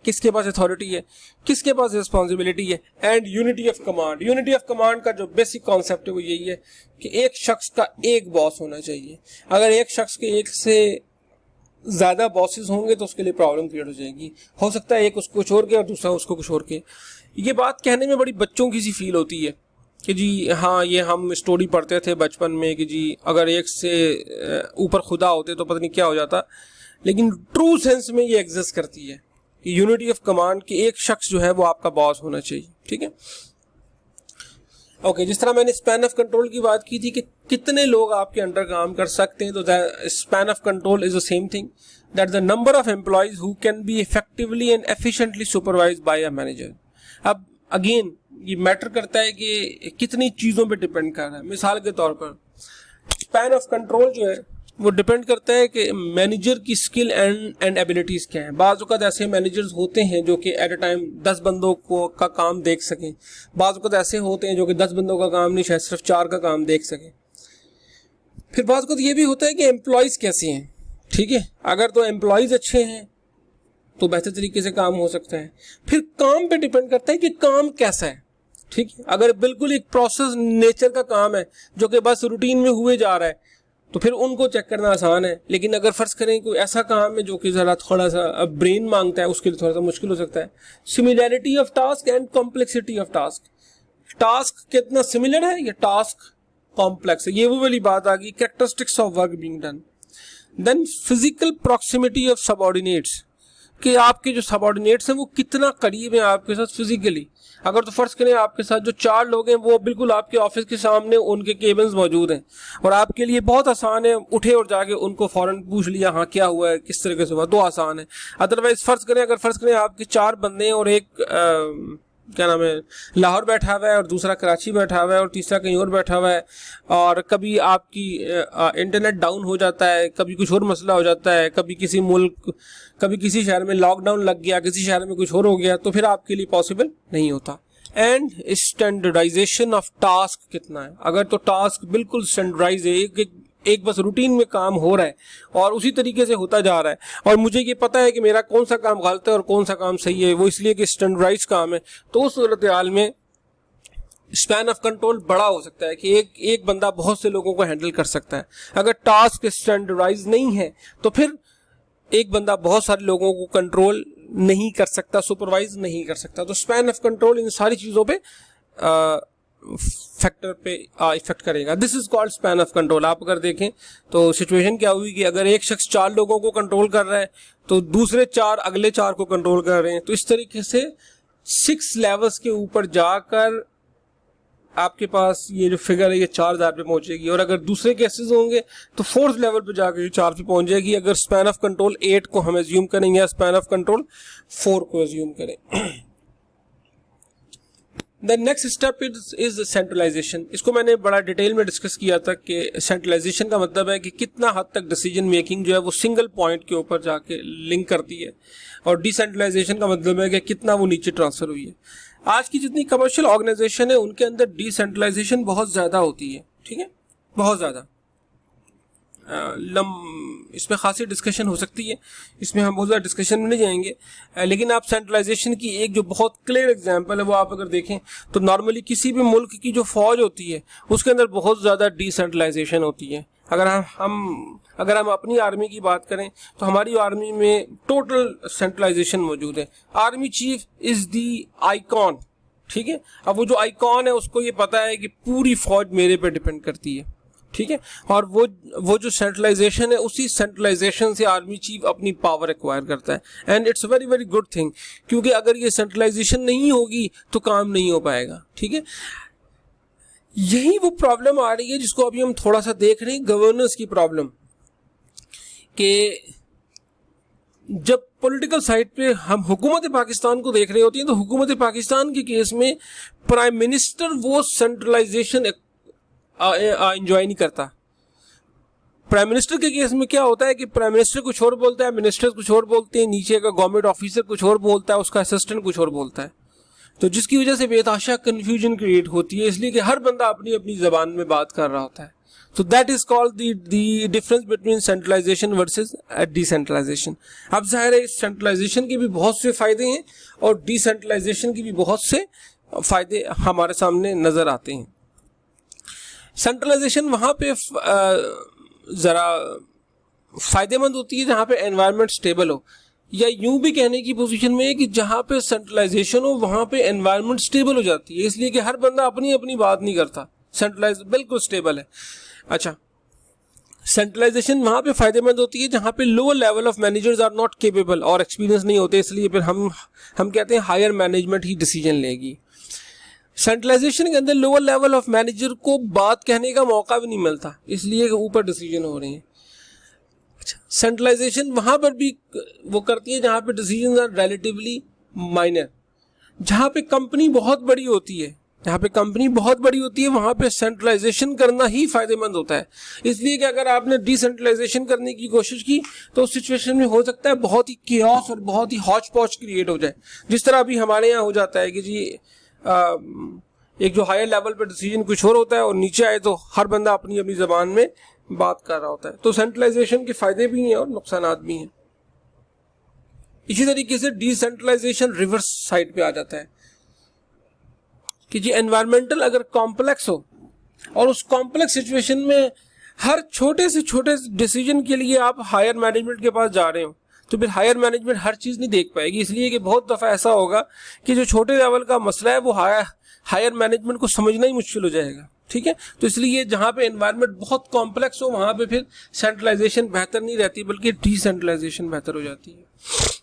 किसके पास अथॉरिटी है, किसके पास रिस्पॉन्सिबिलिटी है। And unity of command, unity of command का जो बेसिक कॉन्सेप्ट है वो यही है कि एक शख्स का एक बॉस होना चाहिए। अगर एक शख्स के एक से ज्यादा बॉसेस होंगे तो उसके लिए प्रॉब्लम क्रिएट हो जाएगी। हो सकता है एक उसको छोड़ के और दूसरा उसको छोड़ के। ये बात कहने में बड़ी बच्चों की सी फील होती है कि जी हाँ, ये हम स्टोरी पढ़ते थे बचपन में कि जी अगर एक से ऊपर खुदा होते तो पता नहीं क्या हो जाता, लेकिन ट्रू सेंस में ये एग्जिस्ट करती है कि यूनिटी ऑफ कमांड कि एक शख्स जो है वो आपका बॉस होना चाहिए। ठीक है, ओके। जिस तरह मैंने स्पैन ऑफ कंट्रोल की बात की थी कि कितने लोग आपके अंडर काम कर सकते हैं, तो span of control is the same thing, that the number of employees who can be effectively and efficiently supervised by a manager. अब अगेन ये मैटर करता है कि कितनी चीजों पे डिपेंड कर रहा है। मिसाल के तौर पर स्पैन ऑफ कंट्रोल जो है वो डिपेंड करता है कि मैनेजर की स्किल एंड एबिलिटीज क्या हैं। बाज़ औक़ात ऐसे मैनेजर्स होते हैं जो कि एट अ टाइम 10 बंदों को का काम देख सकें, बाज़ औक़ात ऐसे होते हैं जो कि 10 बंदों का काम नहीं, शायद सिर्फ 4 का काम देख सकें। फिर बाज़ औक़ात ये भी होता है कि एम्प्लॉयज़ कैसे हैं। ठीक है, अगर तो एम्प्लॉयज़ अच्छे हैं तो बेहतर तरीके से काम हो सकता है। फिर काम पे डिपेंड करता है कि काम कैसा है। ठीक है, अगर बिल्कुल एक प्रोसेस नेचर का काम है जो कि बस रूटीन में हुए जा रहा है तो फिर उनको चेक करना आसान है। लेकिन अगर फर्ज करें कोई ऐसा काम है जो कि जरा थोड़ा सा ब्रेन मांगता है, उसके लिए थोड़ा सा मुश्किल हो सकता है। Similarity of task and complexity of task, task कितना सिमिलर है या टास्क कॉम्प्लेक्स है, ये वो वाली बात आ गई। Characteristics of work being done. Then physical proximity of subordinates, कि आपके जो सबऑर्डिनेट्स हैं वो कितना करीब हैं आपके साथ फिजिकली। अगर तो फर्ज करें आपके साथ जो 4 लोग हैं वो बिल्कुल आपके ऑफिस के सामने उनके केबिन्स मौजूद हैं और आपके लिए बहुत आसान है उठे और जाके उनको फौरन पूछ लिया हाँ क्या हुआ है, किस तरीके से हुआ, तो आसान है। अदरवाइज अगर फर्ज करें आपके 4 बंदे हैं और एक क्या नाम है लाहौर बैठा हुआ है और दूसरा कराची बैठा हुआ है और तीसरा कहीं और बैठा हुआ है, और कभी आपकी इंटरनेट डाउन हो जाता है, कभी कुछ और मसला हो जाता है, कभी किसी शहर में लॉकडाउन लग गया, किसी शहर में कुछ और हो गया, तो फिर आपके लिए पॉसिबल नहीं होता। एंड स्टैंडर्डाइजेशन ऑफ टास्क कितना है। अगर तो टास्क बिल्कुल स्टैंडर्डाइज है, एक बस रूटीन में काम हो रहा है और उसी तरीके से होता जा रहा है और मुझे ये पता है कि मेरा कौन सा काम गलत है और कौन सा काम सही है, वो इसलिए कि स्टैंडर्डाइज काम है, तो उस सूरत हाल में स्पैन ऑफ कंट्रोल बड़ा हो सकता है कि एक बंदा बहुत से लोगों को हैंडल कर सकता है। अगर टास्क स्टैंडर्डाइज नहीं है तो फिर एक बंदा बहुत सारे लोगों को कंट्रोल नहीं कर सकता, सुपरवाइज नहीं कर सकता। तो स्पैन ऑफ कंट्रोल इन सारी चीज़ों पे फैक्टर पे इफेक्ट करेगा। This is called span of control. आप अगर देखें तो सिचुएशन क्या हुई कि अगर एक शख्स 4 लोगों को कंट्रोल कर रहा है तो दूसरे 4 अगले 4 को कंट्रोल कर रहे हैं, तो इस तरीके से 6 लेवल्स के ऊपर जाकर आपके पास ये जो फिगर है ये 4000 पे पहुंचेगी। और अगर दूसरे केसेस होंगे तो 4th लेवल पे जाकर ये 4 पे पहुंच जाएगी, अगर स्पैन ऑफ कंट्रोल 8 को हम एज्यूम करेंगे या स्पैन ऑफ कंट्रोल 4 को एज्यूम करें। The next step is centralisation. इसको मैंने बड़ा डिटेल में डिस्कस किया था कि सेंट्रलाइजेशन का मतलब है कि कितना हद तक डिसीजन मेकिंग जो है वो सिंगल पॉइंट के ऊपर जाके लिंक करती है, और डिसेंट्रलाइजेशन का मतलब है कि कितना वो नीचे ट्रांसफर हुई है। आज की जितनी कमर्शियल ऑर्गेनाइजेशन है उनके अंदर डिसेंट्रलाइजेशन बहुत ज़्यादा होती है। ठीक है, बहुत ज़्यादा। इसमें खासी डिस्कशन हो सकती है, इसमें हम बहुत ज़्यादा डिस्कशन में नहीं जाएंगे, लेकिन आप सेंट्रलाइजेशन की एक जो बहुत क्लियर एग्जांपल है वो आप अगर देखें तो नॉर्मली किसी भी मुल्क की जो फौज होती है उसके अंदर बहुत ज़्यादा डिसेंट्रलाइजेशन होती है। अगर हम अपनी आर्मी की बात करें तो हमारी आर्मी में टोटल सेंट्रलाइजेशन मौजूद है। Army chief is the icon, ठीक है। अब वो जो आइकॉन है उसको ये पता है कि पूरी फौज मेरे पे डिपेंड करती है, ठीक है। और वो जो सेंट्रलाइजेशन है उसी सेंट्रलाइजेशन से आर्मी चीफ अपनी पावर एक्वायर करता है, and it's very very good thing, क्योंकि अगर ये सेंट्रलाइजेशन नहीं होगी तो काम नहीं हो पाएगा, ठीक है। यही वो प्रॉब्लम आ रही है जिसको अभी हम थोड़ा सा देख रहे हैं, गवर्नेंस की प्रॉब्लम, कि जब पॉलिटिकल साइड पे हम हुकूमत पाकिस्तान को देख रहे होते हैं तो हुकूमत पाकिस्तान के केस में प्राइम मिनिस्टर वो सेंट्रलाइजेशन एंजॉय नहीं करता। प्राइम मिनिस्टर के केस में क्या होता है कि प्राइम मिनिस्टर कुछ और बोलता है, मिनिस्टर कुछ और बोलते हैं, नीचे का गवर्नमेंट ऑफिसर कुछ और बोलता है, उसका असिस्टेंट कुछ और बोलता है, तो जिसकी वजह से बेतहाशा कन्फ्यूजन क्रिएट होती है, इसलिए कि हर बंदा अपनी अपनी जबान में बात कर रहा होता है। So that is called the difference between centralization versus decentralization। अब जाहिर है सेंट्रलाइजेशन के भी बहुत से फायदे हैं और डिसेंट्रलाइजेशन की भी बहुत से फायदे हमारे सामने नजर आते हैं। सेंट्रलाइजेशन वहाँ पे ज़रा फायदेमंद होती है जहाँ पे एनवायरनमेंट स्टेबल हो, या यूं भी कहने की पोजीशन में है कि जहाँ पे सेंट्रलाइजेशन हो वहाँ पे एनवायरनमेंट स्टेबल हो जाती है, इसलिए कि हर बंदा अपनी अपनी बात नहीं करता, सेंट्रलाइज बिल्कुल स्टेबल है। अच्छा, सेंट्रलाइजेशन वहाँ पे फायदेमंद होती है जहाँ पे lower level of managers are not capable और एक्सपीरियंस नहीं होते, इसलिए फिर हम कहते हैं हायर मैनेजमेंट ही डिसीजन लेगी। सेंट्रलाइजेशन के अंदर लोअर लेवल ऑफ मैनेजर को बात कहने का मौका भी नहीं मिलता, इसलिए ऊपर डिसीजन हो रहे हैं। अच्छा, सेंट्रलाइजेशन वहाँ पर भी वो करती है जहाँ पे डिसीजन आर रिलेटिवली माइनर। जहाँ पे कंपनी बहुत बड़ी होती है वहाँ पे सेंट्रलाइजेशन करना ही फायदेमंद होता है, इसलिए कि अगर आपने डिसेंट्रलाइजेशन करने की कोशिश की तो उस सिचुएशन में हो सकता है बहुत ही केओस और बहुत ही हॉच पॉच क्रिएट हो जाए, जिस तरह अभी हमारे यहाँ हो जाता है कि जी एक जो हायर लेवल पे डिसीजन कुछ और होता है और नीचे आए तो हर बंदा अपनी अपनी जबान में बात कर रहा होता है। तो सेंट्रलाइजेशन के फायदे भी हैं और नुकसानात भी हैं। इसी तरीके से डिसेंट्रलाइजेशन रिवर्स साइड पे आ जाता है कि जी एनवायरमेंटल अगर कॉम्प्लेक्स हो और उस कॉम्प्लेक्स सिचुएशन में हर छोटे से छोटे डिसीजन के लिए आप हायर मैनेजमेंट के पास जा रहे हो तो फिर हायर मैनेजमेंट हर चीज़ नहीं देख पाएगी, इसलिए कि बहुत दफ़ा ऐसा होगा कि जो छोटे लेवल का मसला है वो हायर मैनेजमेंट को समझना ही मुश्किल हो जाएगा, ठीक है। तो इसलिए जहाँ पे एनवायरनमेंट बहुत कॉम्प्लेक्स हो वहाँ पे फिर सेंट्रलाइजेशन बेहतर नहीं रहती बल्कि डिसेंट्रलाइजेशन बेहतर हो जाती है।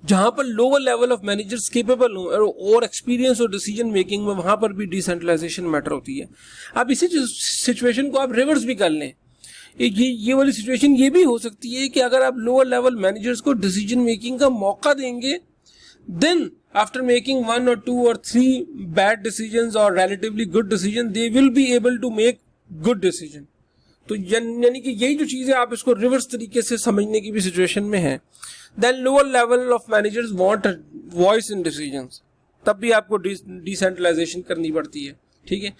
जहाँ पर lower level of managers capable हो और एक्सपीरियंस और डिसीजन मेकिंग में वहाँ पर भी डिसेंट्रलाइजेशन मैटर होती है। अब इसी सिचुएशन को आप रिवर्स भी कर लें, ये वाली सिचुएशन ये भी हो सकती है कि अगर आप लोअर लेवल मैनेजर्स को डिसीजन मेकिंग का मौका देंगे, then after making 1 or 2 or 3 bad decisions और relatively good decision they will be able to make good decision. तो यानी कि यही जो चीज़ है आप इसको रिवर्स तरीके से समझने की भी सिचुएशन में है। Then lower level of managers want voice in decisions, तब भी आपको डिसेंट्रलाइजेशन करनी पड़ती है, ठीक है।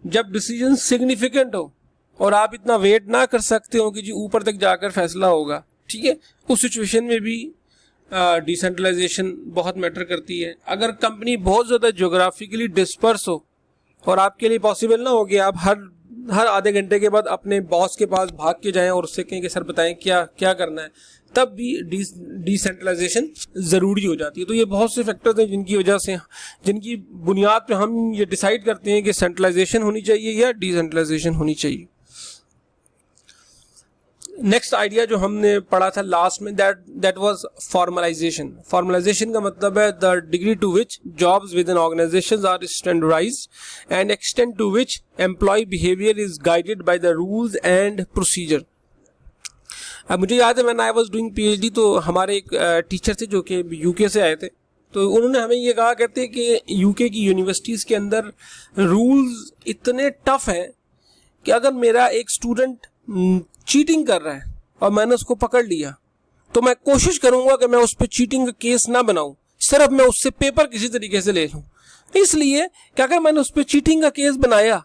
जब डिसीजन सिग्निफिकेंट हो और आप इतना वेट ना कर सकते हो कि जी ऊपर तक जाकर फैसला होगा, ठीक है, उस सिचुएशन में भी डिसेंट्रलाइजेशन बहुत मैटर करती है। अगर कंपनी बहुत ज़्यादा ज्योग्राफिकली डिस्पर्स हो और आपके लिए पॉसिबल ना हो कि आप हर आधे घंटे के बाद अपने बॉस के पास भाग के जाएं और उससे कहें कि सर बताएं क्या करना है, तब भी डिसेंट्रलाइजेशन ज़रूरी हो जाती है। तो ये बहुत से फैक्टर्स हैं जिनकी वजह से, जिनकी बुनियाद पे हम ये डिसाइड करते हैं कि सेंट्रलाइजेशन होनी चाहिए या डिसेंट्रलाइजेशन होनी चाहिए। नेक्स्ट आइडिया जो हमने पढ़ा था लास्ट में, दैट वाज फॉर्मलाइजेशन। फॉर्मलाइजेशन का मतलब है the degree to which jobs with an organisations are standardised and extend to which employ behaviour is guided by the rules and procedure. अब मुझे याद है when I was doing PhD तो हमारे एक टीचर थे जो कि यूके से आए थे, तो उन्होंने हमें ये कहा कहते हैं कि यूके की यूनिवर्सिटीज़ के अंदर रूल्स इतने टफ हैं कि अगर मेरा एक स्टूडेंट चीटिंग कर रहा है और मैंने उसको पकड़ लिया तो मैं कोशिश करूंगा कि मैं उस पर चीटिंग का केस ना बनाऊं, सिर्फ मैं उससे पेपर किसी तरीके से ले लूं। इसलिए कि अगर मैंने उस पर चीटिंग का केस बनाया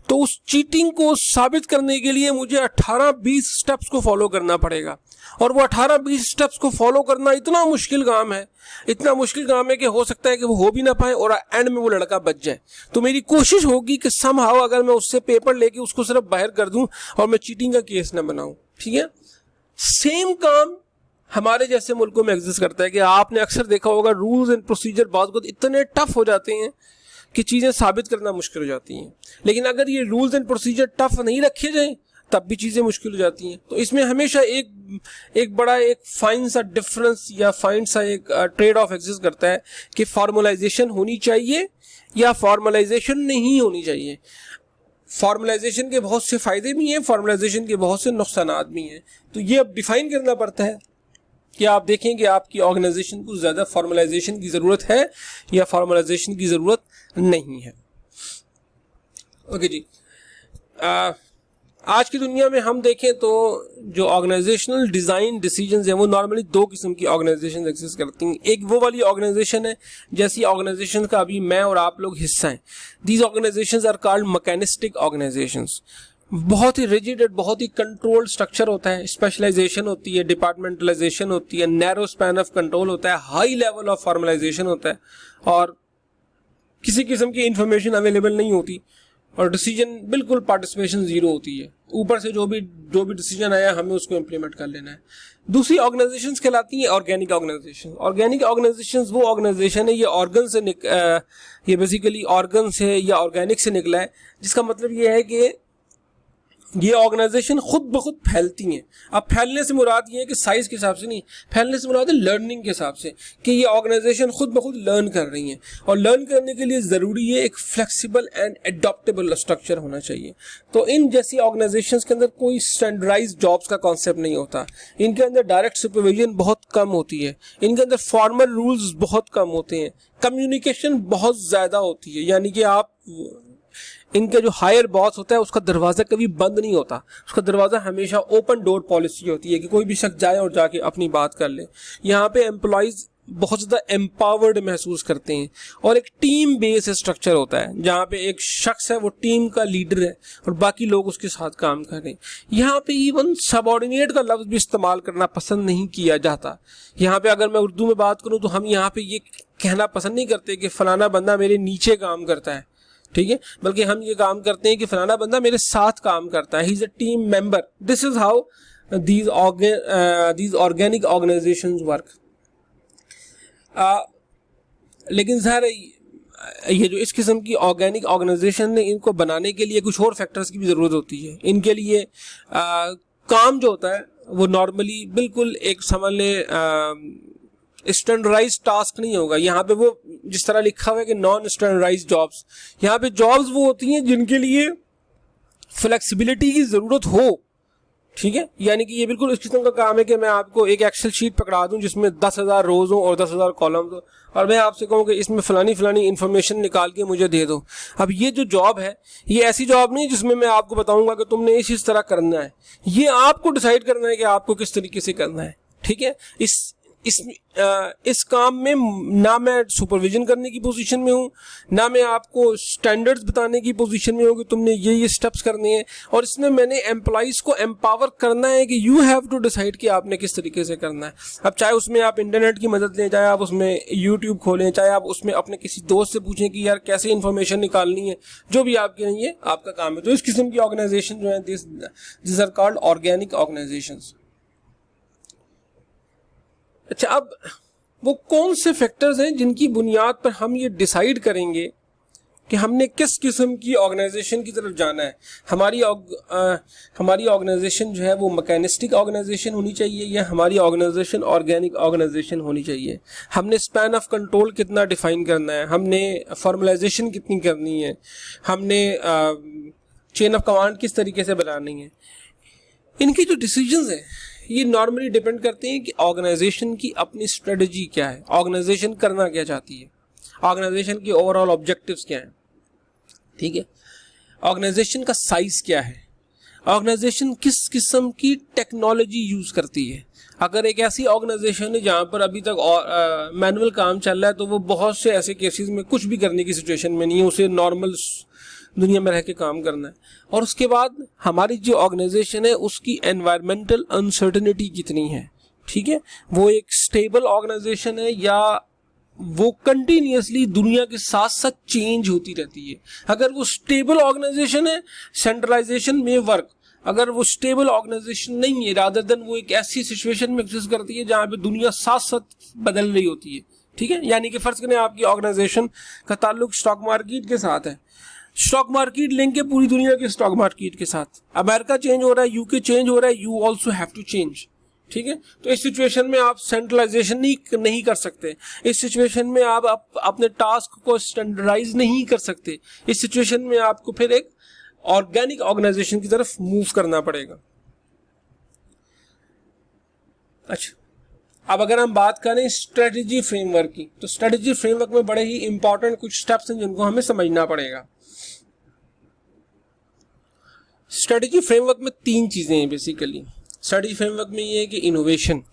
तो उस चीटिंग को साबित करने के लिए मुझे 18-20 स्टेप्स को फॉलो करना पड़ेगा, और वो 18-20 स्टेप्स को फॉलो करना इतना मुश्किल काम है, इतना मुश्किल काम है कि हो सकता है कि वो हो भी ना पाए और एंड में वो लड़का बच जाए। तो मेरी कोशिश होगी कि समहाउ अगर मैं उससे पेपर लेके उसको सिर्फ बाहर कर दूं और मैं चीटिंग का केस ना बनाऊं। ठीक है, सेम काम हमारे जैसे मुल्कों में एग्जिस्ट करता है कि आपने अक्सर देखा होगा रूल्स एंड प्रोसीजर बहुत इतने टफ हो जाते हैं कि चीज़ें साबित करना मुश्किल हो जाती हैं। लेकिन अगर ये रूल्स एंड प्रोसीजर टफ नहीं रखे जाएं तब भी चीज़ें मुश्किल हो जाती हैं। तो इसमें हमेशा एक बड़ा एक फाइन सा डिफरेंस या फाइन सा एक ट्रेड ऑफ एग्जिस्ट करता है कि फॉर्मलाइजेशन होनी चाहिए या फॉर्मलाइजेशन नहीं होनी चाहिए। फॉर्मलाइजेशन के बहुत से फ़ायदे भी हैं, फॉर्मलाइजेशन के बहुत से नुकसानात भी हैं। तो ये अब डिफ़ाइन करना पड़ता है कि आप देखें कि आपकी ऑर्गेनाइजेशन को ज़्यादा फॉर्मलाइजेशन की ज़रूरत है या फॉर्मलाइजेशन की ज़रूरत नहीं है। ओके जी, आज की दुनिया में हम देखें तो जो ऑर्गेनाइजेशनल डिज़ाइन डिसीजंस हैं वो नॉर्मली दो किस्म की ऑर्गेनाइजेशन एग्जिस्ट करती हैं। एक वो वाली ऑर्गेनाइजेशन है जैसी ऑर्गेनाइजेशन का अभी मैं और आप लोग हिस्सा हैं। These organisations are called mechanistic organisations. बहुत ही रिजिड, बहुत ही कंट्रोल्ड स्ट्रक्चर होता है, स्पेशलाइजेशन होती है, डिपार्टमेंटलाइजेशन होती है, नैरो स्पैन ऑफ कंट्रोल होता है, हाई लेवल ऑफ फॉर्मलाइजेशन होता है, और किसी किस्म की इंफॉर्मेशन अवेलेबल नहीं होती, और डिसीजन बिल्कुल पार्टिसिपेशन जीरो होती है। ऊपर से जो भी डिसीजन आया हमें उसको इम्प्लीमेंट कर लेना है। दूसरी ऑर्गेनाइजेशंस कहलाती हैं ऑर्गेनिक ऑर्गेनाइजेशन। ऑर्गेनिक ऑर्गेनाइजेशंस वो ऑर्गेनाइजेशन है, ये ऑर्गन से ये बेसिकली ऑर्गन से या ऑर्गेनिक से निकला है, जिसका मतलब ये है कि ये ऑर्गेनाइजेशन खुद ब खुद फैलती हैं। अब फैलने से मुराद ये है कि साइज के हिसाब से नहीं, फैलने से मुराद है लर्निंग के हिसाब से, कि ये ऑर्गेनाइजेशन खुद ब खुद लर्न कर रही हैं, और लर्न करने के लिए ज़रूरी है एक फ्लेक्सिबल एंड एडॉप्टेबल स्ट्रक्चर होना चाहिए। तो इन जैसी ऑर्गेनाइजेशंस के अंदर कोई स्टैंडर्डाइज्ड जॉब्स का कॉन्सेप्ट नहीं होता, इनके अंदर डायरेक्ट सुपरविजन बहुत कम होती है, इनके अंदर फॉर्मल रूल्स बहुत कम होते हैं, कम्युनिकेशन बहुत ज़्यादा होती है, यानी कि आप इनके जो हायर बॉस होता है उसका दरवाज़ा कभी बंद नहीं होता, उसका दरवाज़ा हमेशा ओपन डोर पॉलिसी होती है कि कोई भी शख्स जाए और जाके अपनी बात कर ले। यहाँ पे एम्प्लॉयज़ बहुत ज़्यादा एम्पावर्ड महसूस करते हैं, और एक टीम बेस्ड स्ट्रक्चर होता है जहाँ पे एक शख्स है वो टीम का लीडर है और बाकी लोग उसके साथ काम कर रहे हैं। यहाँ पे इवन सबऑर्डिनेट का लफ्ज़ भी इस्तेमाल करना पसंद नहीं किया जाता। यहाँ पे अगर मैं उर्दू में बात करूँ तो हम यहाँ पे ये कहना पसंद नहीं करते कि फ़लाना बंदा मेरे नीचे काम करता है, ठीक है, बल्कि हम ये काम करते हैं कि फलाना बंदा मेरे साथ काम करता है, he is a team member. This is how these organic organisations work. लेकिन ज़ाहिर ये जो इस किस्म की ऑर्गेनिक ऑर्गेनाइजेशन है, इनको बनाने के लिए कुछ और फैक्टर्स की भी ज़रूरत होती है। इनके लिए काम जो होता है वो नॉर्मली बिल्कुल एक समझ लें स्टैंडर्डाइज टास्क नहीं होगा। यहाँ पे वो जिस तरह लिखा हुआ है कि नॉन स्टैंडर्डाइज जॉब्स, यहाँ पे जॉब्स वो होती हैं जिनके लिए फ्लेक्सिबिलिटी की ज़रूरत हो, ठीक है, यानी कि ये बिल्कुल इस किस्म का काम है कि मैं आपको एक एक्सेल शीट पकड़ा दूं जिसमें 10,000 रोज़ हों और 10,000 कॉलम्स हों, और मैं आपसे कहूँ कि इसमें फ़लानी इन्फॉर्मेशन निकाल के मुझे दे दो। अब ये जो जॉब है ये ऐसी जॉब नहीं जिसमें मैं आपको बताऊँगा कि तुमने इस तरह करना है, ये आपको डिसाइड करना है कि आपको किस तरीके से करना है, ठीक है। इस काम में ना मैं सुपरविजन करने की पोजीशन में हूँ, ना मैं आपको स्टैंडर्ड्स बताने की पोजीशन में हूँ कि तुमने ये स्टेप्स करने हैं, और इसमें मैंने एम्प्लॉइज को एम्पावर करना है कि यू हैव टू डिसाइड कि आपने किस तरीके से करना है। अब चाहे उसमें आप इंटरनेट की मदद लें, चाहे आप उसमें यूट्यूब खोलें, चाहे आप उसमें अपने किसी दोस्त से पूछें कि यार कैसे इन्फॉर्मेशन निकालनी है, जो भी आपके लिए ये आपका काम है। तो इस किस्म की ऑर्गेनाइजेशन जो है this are called organic organisations. अच्छा, अब वो कौन से फैक्टर्स हैं जिनकी बुनियाद पर हम ये डिसाइड करेंगे कि हमने किस किस्म की ऑर्गेनाइजेशन की तरफ जाना है। हमारी ऑर्गेनाइजेशन जो है वो मैकेनिस्टिक ऑर्गेनाइजेशन होनी चाहिए या हमारी ऑर्गेनाइजेशन ऑर्गेनिक ऑर्गेनाइजेशन होनी चाहिए। हमने स्पैन ऑफ कंट्रोल कितना डिफाइन करना है, हमने फॉर्मलाइजेशन कितनी करनी है, हमने चेन ऑफ कमांड किस तरीके से बनानी है। इनके जो डिसीजंस हैं ये नॉर्मली डिपेंड करते हैं कि ऑर्गेनाइजेशन की अपनी स्ट्रेटजी क्या है, ऑर्गेनाइजेशन करना क्या चाहती है, ऑर्गेनाइजेशन के ओवरऑल ऑब्जेक्टिव्स क्या हैं, ठीक है, ऑर्गेनाइजेशन का साइज क्या है, ऑर्गेनाइजेशन किस किस्म की टेक्नोलॉजी यूज़ करती है। अगर एक ऐसी ऑर्गेनाइजेशन है जहाँ पर अभी तक मैनुअल काम चल रहा है तो वो बहुत से ऐसे केसेस में कुछ भी करने की सिचुएशन में नहीं है, उसे दुनिया में रह के काम करना है। और उसके बाद हमारी जो ऑर्गेनाइजेशन है उसकी एनवायरमेंटल अनसर्टेनिटी कितनी है, ठीक है, वो एक स्टेबल ऑर्गेनाइजेशन है या वो कंटिन्यूसली दुनिया के साथ साथ चेंज होती रहती है। अगर वो स्टेबल ऑर्गेनाइजेशन है, सेंट्रलाइजेशन में वर्क, अगर वो स्टेबल ऑर्गेनाइजेशन नहीं है, रादर देन वो एक ऐसी सिचुएशन में एग्जिस्ट करती है जहां पे दुनिया साथ साथ बदल रही होती है, ठीक है। यानी कि फर्ज करें आपकी ऑर्गेनाइजेशन का ताल्लुक स्टॉक मार्केट के साथ है, स्टॉक मार्केट लिंक है पूरी दुनिया के स्टॉक मार्केट के साथ, अमेरिका चेंज हो रहा है, यूके चेंज हो रहा है, you also have to change, ठीक है। तो इस सिचुएशन में आप सेंट्रलाइजेशन नहीं कर सकते, इस सिचुएशन में आप अपने टास्क को स्टैंडर्डाइज नहीं कर सकते, इस सिचुएशन में आपको फिर एक ऑर्गेनिक ऑर्गेनाइजेशन की तरफ मूव करना पड़ेगा। अच्छा, अब अगर हम बात करें स्ट्रेटजी फ्रेमवर्क की, तो स्ट्रेटजी फ्रेमवर्क में बड़े ही इंपॉर्टेंट कुछ स्टेप्स हैं जिनको हमें समझना पड़ेगा। स्ट्रेटजी फ्रेमवर्क में 3 चीजें हैं बेसिकली। स्ट्रेटजी फ्रेमवर्क में ये है कि इनोवेशन,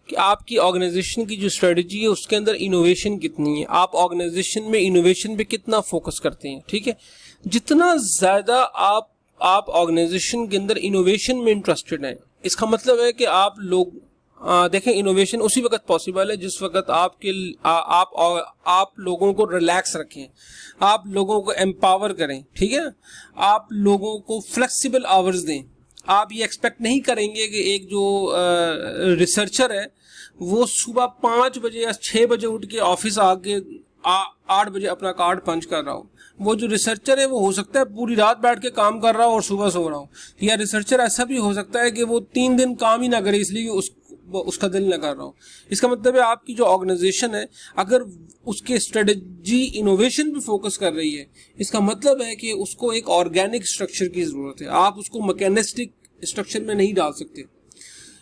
कि आपकी ऑर्गेनाइजेशन की जो स्ट्रेटजी है उसके अंदर इनोवेशन कितनी है, आप ऑर्गेनाइजेशन में इनोवेशन पे कितना फोकस करते हैं, ठीक है। जितना ज्यादा आप ऑर्गेनाइजेशन के अंदर इनोवेशन में इंटरेस्टेड हैं, इसका मतलब है कि आप लोग देखें, इनोवेशन उसी वक्त पॉसिबल है जिस वक्त आप लोगों को रिलैक्स रखें, आप लोगों को एम्पावर करें, ठीक है, आप लोगों को फ्लेक्सिबल आवर्स दें। आप ये एक्सपेक्ट नहीं करेंगे कि एक जो रिसर्चर है वो सुबह 5 बजे या 6 बजे उठ के ऑफिस आके 8 बजे अपना कार्ड पंच कर रहा हो। वो जो रिसर्चर है वो हो सकता है पूरी रात बैठ के काम कर रहा हो और सुबह सो रहा हो, या रिसर्चर ऐसा भी हो सकता है कि वो 3 दिन काम ही ना करे इसलिए उसका दिल न कर रहा हो। इसका मतलब है आपकी जो ऑर्गेनाइजेशन है अगर उसके स्ट्रेटजी इनोवेशन पे फोकस कर रही है, इसका मतलब है कि उसको एक ऑर्गेनिक स्ट्रक्चर की जरूरत है, आप उसको मैकेनिस्टिक स्ट्रक्चर में नहीं डाल सकते।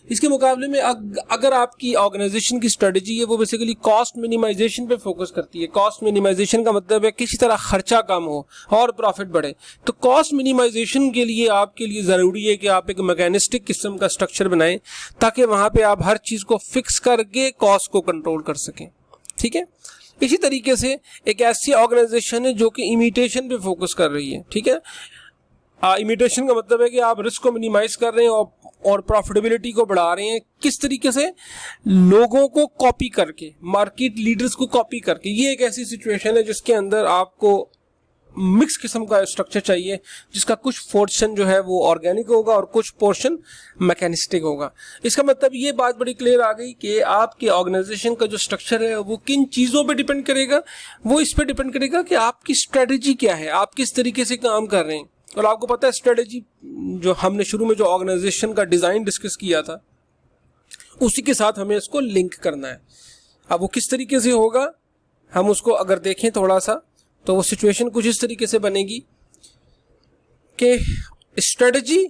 इसके मुकाबले में अगर आपकी ऑर्गेनाइजेशन की स्ट्रेटजी है वो बेसिकली कॉस्ट मिनिमाइजेशन पे फोकस करती है। कॉस्ट मिनिमाइजेशन का मतलब है किसी तरह खर्चा कम हो और प्रॉफिट बढ़े। तो कॉस्ट मिनिमाइजेशन के लिए आपके लिए ज़रूरी है कि आप एक मैकेनिस्टिक किस्म का स्ट्रक्चर बनाएं ताकि वहाँ पे आप हर चीज़ को फिक्स करके कॉस्ट को कंट्रोल कर सकें, ठीक है। इसी तरीके से एक ऐसी ऑर्गेनाइजेशन है जो कि इमिटेशन पे फोकस कर रही है, ठीक है। इमिटेशन का मतलब है कि आप रिस्क को मिनिमाइज कर रहे हैं और प्रॉफिटेबिलिटी को बढ़ा रहे हैं। किस तरीके से? लोगों को कॉपी करके, मार्केट लीडर्स को कॉपी करके। ये एक ऐसी सिचुएशन है जिसके अंदर आपको मिक्स किस्म का स्ट्रक्चर चाहिए जिसका कुछ पोर्शन जो है वो ऑर्गेनिक होगा और कुछ पोर्शन मैकेनिस्टिक होगा। इसका मतलब ये बात बड़ी क्लियर आ गई कि आपके ऑर्गेनाइजेशन का जो स्ट्रक्चर है वो किन चीज़ों पे डिपेंड करेगा। वो इस पे डिपेंड करेगा कि आपकी स्ट्रेटजी क्या है, आप किस तरीके से काम कर रहे हैं। और आपको पता है स्ट्रेटजी जो हमने शुरू में जो ऑर्गेनाइजेशन का डिज़ाइन डिस्कस किया था उसी के साथ हमें इसको लिंक करना है। अब वो किस तरीके से होगा हम उसको अगर देखें थोड़ा सा तो वो सिचुएशन कुछ इस तरीके से बनेगी कि स्ट्रेटजी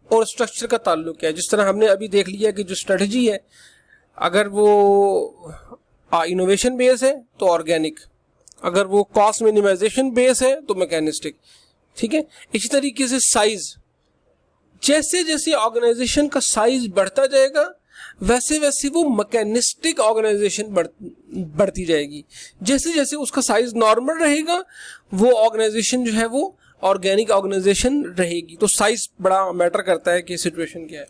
और स्ट्रक्चर का ताल्लुक है। जिस तरह हमने अभी देख लिया कि जो स्ट्रेटजी है अगर वो इनोवेशन बेस है तो ऑर्गेनिक, अगर वो कॉस्ट मिनिमाइजेशन बेस है तो मैकेनिस्टिक, ठीक है। इसी तरीके से साइज, जैसे जैसे ऑर्गेनाइजेशन का साइज बढ़ता जाएगा वैसे वैसे वो मैकेनिस्टिक ऑर्गेनाइजेशन बढ़ती जाएगी। जैसे जैसे उसका साइज नॉर्मल रहेगा वो ऑर्गेनाइजेशन जो है वो ऑर्गेनिक ऑर्गेनाइजेशन रहेगी। तो साइज बड़ा मैटर करता है कि सिचुएशन क्या है।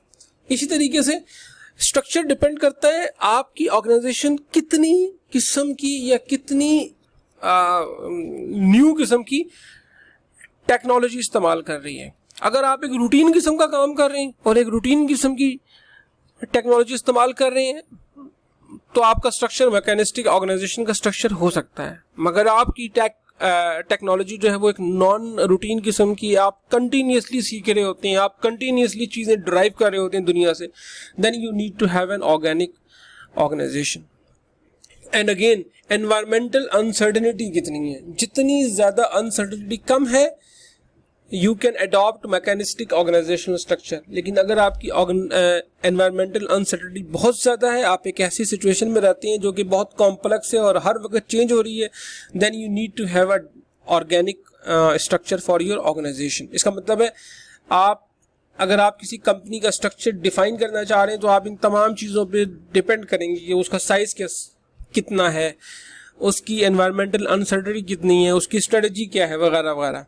इसी तरीके से स्ट्रक्चर डिपेंड करता है आपकी ऑर्गेनाइजेशन कितनी किस्म की या कितनी न्यू किस्म की टेक्नोलॉजी इस्तेमाल कर रही है। अगर आप एक रूटीन किस्म का काम कर रहे हैं और एक रूटीन किस्म की टेक्नोलॉजी इस्तेमाल कर रहे हैं तो आपका स्ट्रक्चर मैकेनिस्टिक ऑर्गेनाइजेशन का स्ट्रक्चर हो सकता है। मगर आपकी टेक्नोलॉजी जो है वो एक नॉन रूटीन किस्म की, आप कंटिन्यूसली सीख रहे होते हैं, आप कंटिन्यूसली चीज़ें ड्राइव कर रहे होते हैं दुनिया से, then you need to have an organic organisation. And again environmental uncertainty कितनी है, जितनी ज़्यादा अनसर्टेनिटी कम है you can adopt mechanistic organisational structure. लेकिन अगर आपकी एनवायरमेंटल अनसर्टेनिटी बहुत ज़्यादा है, आप एक ऐसी सिचुएशन में रहते हैं जो कि बहुत कॉम्प्लेक्स है और हर वक्त चेंज हो रही है, then you need to have a organic structure for your organisation. इसका मतलब है अगर आप किसी कंपनी का स्ट्रक्चर डिफाइन करना चाह रहे हैं तो आप इन तमाम चीज़ों पर डिपेंड करेंगे कि उसका साइज कितना है, उसकी एनवायरमेंटल अनसर्टेनिटी कितनी है, उसकी स्ट्रेटजी क्या है, वगैरह वगैरह।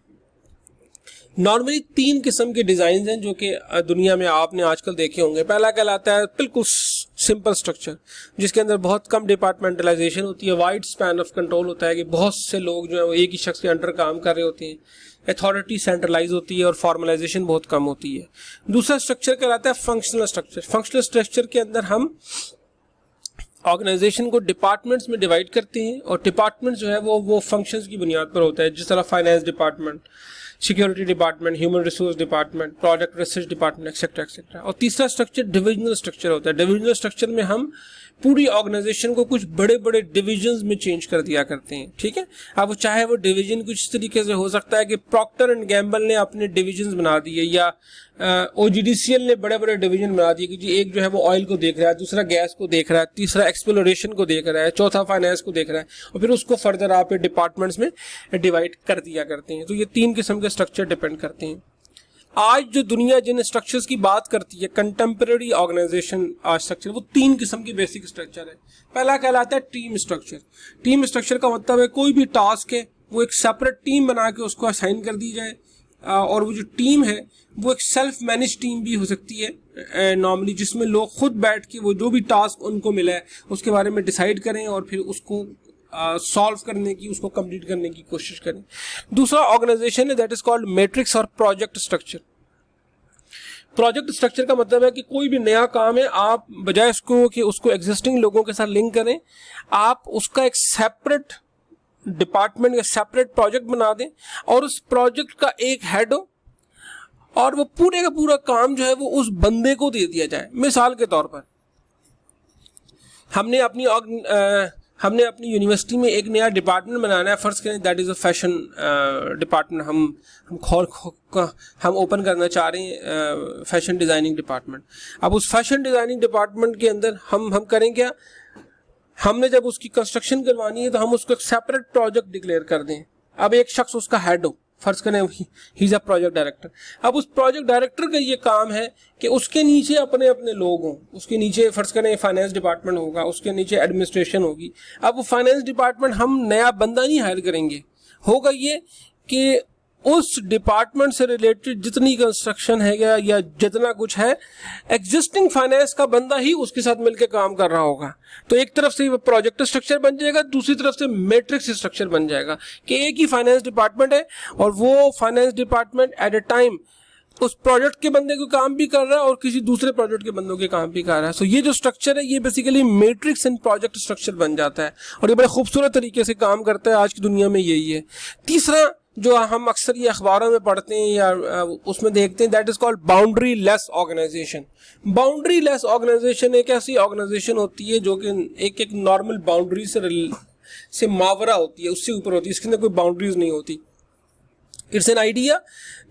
नॉर्मली 3 किस्म के डिज़ाइन हैं जो कि दुनिया में आपने आजकल देखे होंगे। पहला कहलाता है बिल्कुल सिंपल स्ट्रक्चर, जिसके अंदर बहुत कम डिपार्टमेंटलाइजेशन होती है, वाइड स्पैन ऑफ कंट्रोल होता है कि बहुत से लोग जो है वो एक ही शख्स के अंडर काम कर रहे होते हैं, अथॉरिटी सेंट्रलाइज होती है और फॉर्मलाइजेशन बहुत कम होती है। दूसरा स्ट्रक्चर कहलाता है फंक्शनल स्ट्रक्चर। फंक्शनल स्ट्रक्चर के अंदर हम ऑर्गेनाइजेशन को डिपार्टमेंट्स में डिवाइड करते हैं और डिपार्टमेंट जो है वो फंक्शंस की बुनियाद पर होता है, जिस तरह finance department, security department, human resource department, project research department, etcetera etcetera. और तीसरा स्ट्रक्चर डिविजनल स्ट्रक्चर होता है। डिविजनल स्ट्रक्चर में हम पूरी ऑर्गेनाइजेशन को कुछ बड़े बड़े डिविजन्स में चेंज कर दिया करते हैं, ठीक है। अब चाहे वो डिवीजन कुछ तरीके से हो सकता है कि प्रॉक्टर एंड गैम्बल ने अपने डिविजन्स बना दिए, या OGDCL ने बड़े बड़े डिवीजन बना दिए कि जी एक जो है वो ऑयल को देख रहा है, दूसरा गैस को देख रहा है, तीसरा एक्सप्लोरेशन को देख रहा है, चौथा फाइनेंस को देख रहा है, और फिर उसको फर्दर आप डिपार्टमेंट्स में डिवाइड कर दिया करते हैं। तो ये 3 किस्म के स्ट्रक्चर डिपेंड करते हैं। आज जो दुनिया जिन स्ट्रक्चर्स की बात करती है, कंटेम्पररी ऑर्गेनाइजेशन स्ट्रक्चर, वो 3 किस्म की बेसिक स्ट्रक्चर है। पहला कहलाता है टीम स्ट्रक्चर। टीम स्ट्रक्चर का मतलब है कोई भी टास्क है वो एक सेपरेट टीम बना के उसको असाइन कर दी जाए, और वो जो टीम है वो एक सेल्फ मैनेज टीम भी हो सकती है नॉर्मली, जिसमें लोग खुद बैठ के वो जो भी टास्क उनको मिला है उसके बारे में डिसाइड करें और फिर उसको सॉल्व करने की, उसको कंप्लीट करने की कोशिश करें। दूसरा ऑर्गेनाइजेशन है दैट इज कॉल्ड मैट्रिक्स और प्रोजेक्ट स्ट्रक्चर। प्रोजेक्ट स्ट्रक्चर का मतलब है कि कोई भी नया काम है, आप बजाय इसको कि उसको एग्जिस्टिंग लोगों के साथ लिंक करें, आप उसका एक सेपरेट डिपार्टमेंट या सेपरेट प्रोजेक्ट बना दें और उस प्रोजेक्ट का एक हेड हो और वो पूरे का पूरा काम जो है वो उस बंदे को दे दिया जाए। मिसाल के तौर पर हमने अपनी यूनिवर्सिटी में एक नया डिपार्टमेंट बनाना है, फर्स्ट करें that is a fashion department. हम ओपन करना चाह रहे हैं फैशन डिज़ाइनिंग डिपार्टमेंट। अब उस फैशन डिज़ाइनिंग डिपार्टमेंट के अंदर हम करें क्या, हमने जब उसकी कंस्ट्रक्शन करवानी है तो हम उसको एक सेपरेट प्रोजेक्ट डिक्लेयर कर दें। अब एक शख्स उसका हेड हो, फर्ज करें he is a project director. अब उस प्रोजेक्ट डायरेक्टर का ये काम है कि उसके नीचे अपने अपने लोग हों। उसके नीचे फर्ज करें फाइनेंस डिपार्टमेंट होगा, उसके नीचे एडमिनिस्ट्रेशन होगी। अब वो फाइनेंस डिपार्टमेंट हम नया बंदा नहीं हायर करेंगे, होगा ये कि उस डिपार्टमेंट से रिलेटेड जितनी कंस्ट्रक्शन है या जितना कुछ है, एग्जिस्टिंग फाइनेंस का बंदा ही उसके साथ मिलकर काम कर रहा होगा। तो एक तरफ से प्रोजेक्ट स्ट्रक्चर बन जाएगा, दूसरी तरफ से मैट्रिक्स स्ट्रक्चर बन जाएगा कि एक ही फाइनेंस डिपार्टमेंट है और वो finance department at A time उस प्रोजेक्ट के बंदे को काम भी कर रहा है और किसी दूसरे प्रोजेक्ट के बंदों के काम भी कर रहा है। सो ये जो स्ट्रक्चर है ये basically matrix and project structure बन जाता है और ये बड़े खूबसूरत तरीके से काम करता है। आज की दुनिया में यही है। तीसरा जो हम अक्सर ये अखबारों में पढ़ते हैं या उसमें देखते हैं, that is called boundary less organisation. Boundary less organisation एक ऐसी ऑर्गेनाइजेशन होती है जो कि एक नॉर्मल बाउंड्री से मावरा होती है, उससे ऊपर होती है, इसके अंदर कोई बाउंड्रीज नहीं होती। इट्स एन आइडिया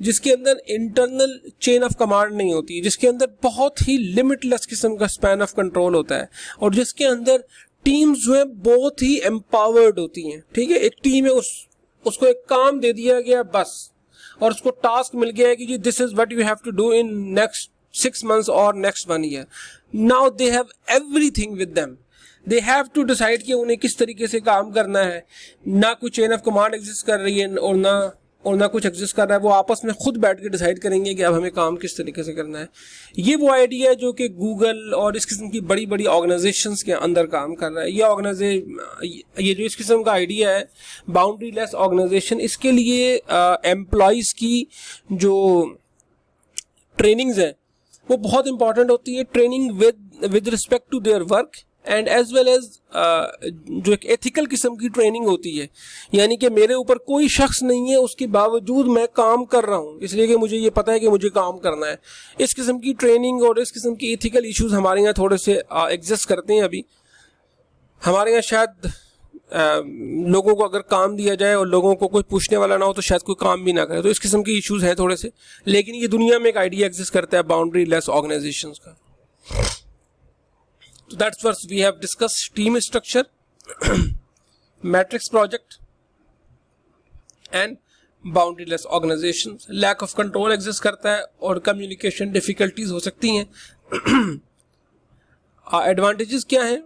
जिसके अंदर इंटरनल चेन ऑफ कमांड नहीं होती, जिसके अंदर बहुत ही लिमिटलेस किस्म का स्पैन ऑफ कंट्रोल होता है और जिसके अंदर टीम्स जो है बहुत ही एम्पावर्ड होती हैं। ठीक है, एक टीम है, उसको एक काम दे दिया गया बस, और उसको टास्क मिल गया है कि जी this is what you have to do in next 6 months और next 1 year। Now they have everything with them, they have to decide कि उन्हें किस तरीके से काम करना है। ना कोई चेन ऑफ कमांड एग्जिस्ट कर रही है और ना कुछ एग्जिस्ट कर रहा है, वो आपस में खुद बैठ के डिसाइड करेंगे कि अब हमें काम किस तरीके से करना है। ये वो आइडिया है जो कि गूगल और इस किस्म की बड़ी बड़ी ऑर्गेनाइजेशंस के अंदर काम कर रहा है। ये जो इस किस्म का आइडिया है बाउंड्री लेस ऑर्गेनाइजेशन, इसके लिए एम्प्लॉयज़ की जो ट्रेनिंग्स है वो बहुत इंपॉर्टेंट होती है। Training with respect to their work and as well as जो एक एथिकल किस्म की ट्रेनिंग होती है, यानी कि मेरे ऊपर कोई शख्स नहीं है, उसके बावजूद मैं काम कर रहा हूँ इसलिए कि मुझे ये पता है कि मुझे काम करना है। इस किस्म की ट्रेनिंग और इस किस्म की एथिकल इश्यूज हमारे यहाँ थोड़े से एग्जिस्ट करते हैं। अभी हमारे यहाँ शायद लोगों को अगर काम दिया जाए और लोगों को कोई पूछने वाला ना हो तो शायद कोई काम भी ना करे, तो इस किस्म की इश्यूज हैं थोड़े से। लेकिन ये दुनिया में एक आइडिया एग्जिस्ट करता है बाउंड्री लेस ऑर्गेनाइजेशंस का। So that's what we have discussed: team structure, matrix project, and boundaryless organizations. Lack of control exist करता है और communication difficulties हो सकती हैं। Advantages क्या हैं?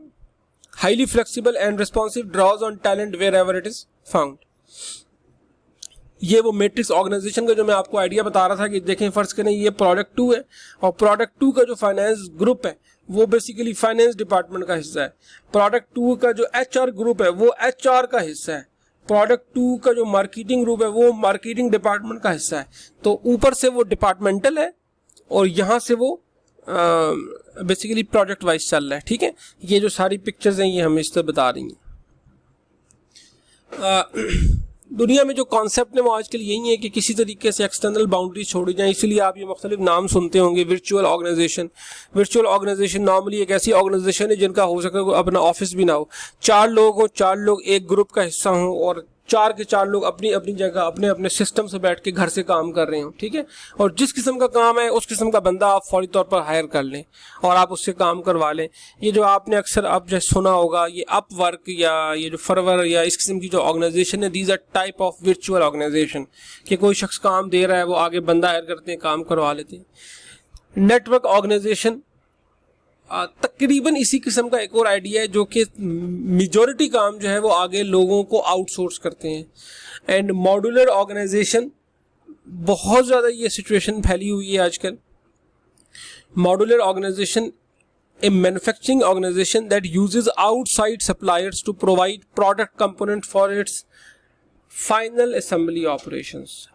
Highly flexible and responsive, draws on talent wherever it is found. ये वो मैट्रिक्स ऑर्गेनाइजेशन का जो मैं आपको आइडिया बता रहा था कि देखें फर्ज करें ये प्रोडक्ट 2 है और प्रोडक्ट 2 का जो फाइनेंस ग्रुप है वो बेसिकली फाइनेंस डिपार्टमेंट का हिस्सा है। प्रोडक्ट 2 का जो HR ग्रुप है वो HR का हिस्सा है। प्रोडक्ट 2 का जो मार्केटिंग ग्रुप है वो मार्केटिंग डिपार्टमेंट का हिस्सा है। तो ऊपर से वो डिपार्टमेंटल है और यहाँ से वो बेसिकली प्रोजेक्ट वाइज चल रहा है। ठीक है, ये जो सारी पिक्चर्स हैं ये हमें इस तरह बता रही हैं। दुनिया में जो कॉन्सेप्ट है वो आजकल यही है कि किसी तरीके से एक्सटर्नल बाउंड्री छोड़ी जाए, इसीलिए आप ये मुख्तलिफ नाम सुनते होंगे। Virtual organisation, virtual organisation normally एक ऐसी ऑर्गेनाइजेशन है जिनका हो सके अपना ऑफिस भी ना हो, 4 लोग हो, 4 लोग एक ग्रुप का हिस्सा हों और 4 के 4 लोग अपनी अपनी जगह अपने अपने सिस्टम से बैठ के घर से काम कर रहे हो। ठीक है, और जिस किस्म का काम है उस किस्म का बंदा आप फौरी तौर पर हायर कर लें और आप उससे काम करवा लें। ये जो आपने अक्सर अब जैसे सुना होगा ये अपवर्क या ये जो फरवर या इस किस्म की जो ऑर्गेनाइजेशन है, these are type of virtual organisation कि कोई शख्स काम दे रहा है वो आगे बंदा हायर करते हैं, काम करवा लेते हैं। नेटवर्क ऑर्गेनाइजेशन तकरीबन इसी किस्म का एक और आइडिया है जो कि मेजॉरिटी काम जो है वो आगे लोगों को आउटसोर्स करते हैं। एंड मॉड्यूलर ऑर्गेनाइजेशन, बहुत ज़्यादा ये सिचुएशन फैली हुई है आजकल। Modular organisation a manufacturing organisation that uses outside suppliers to provide product component for its final assembly operations.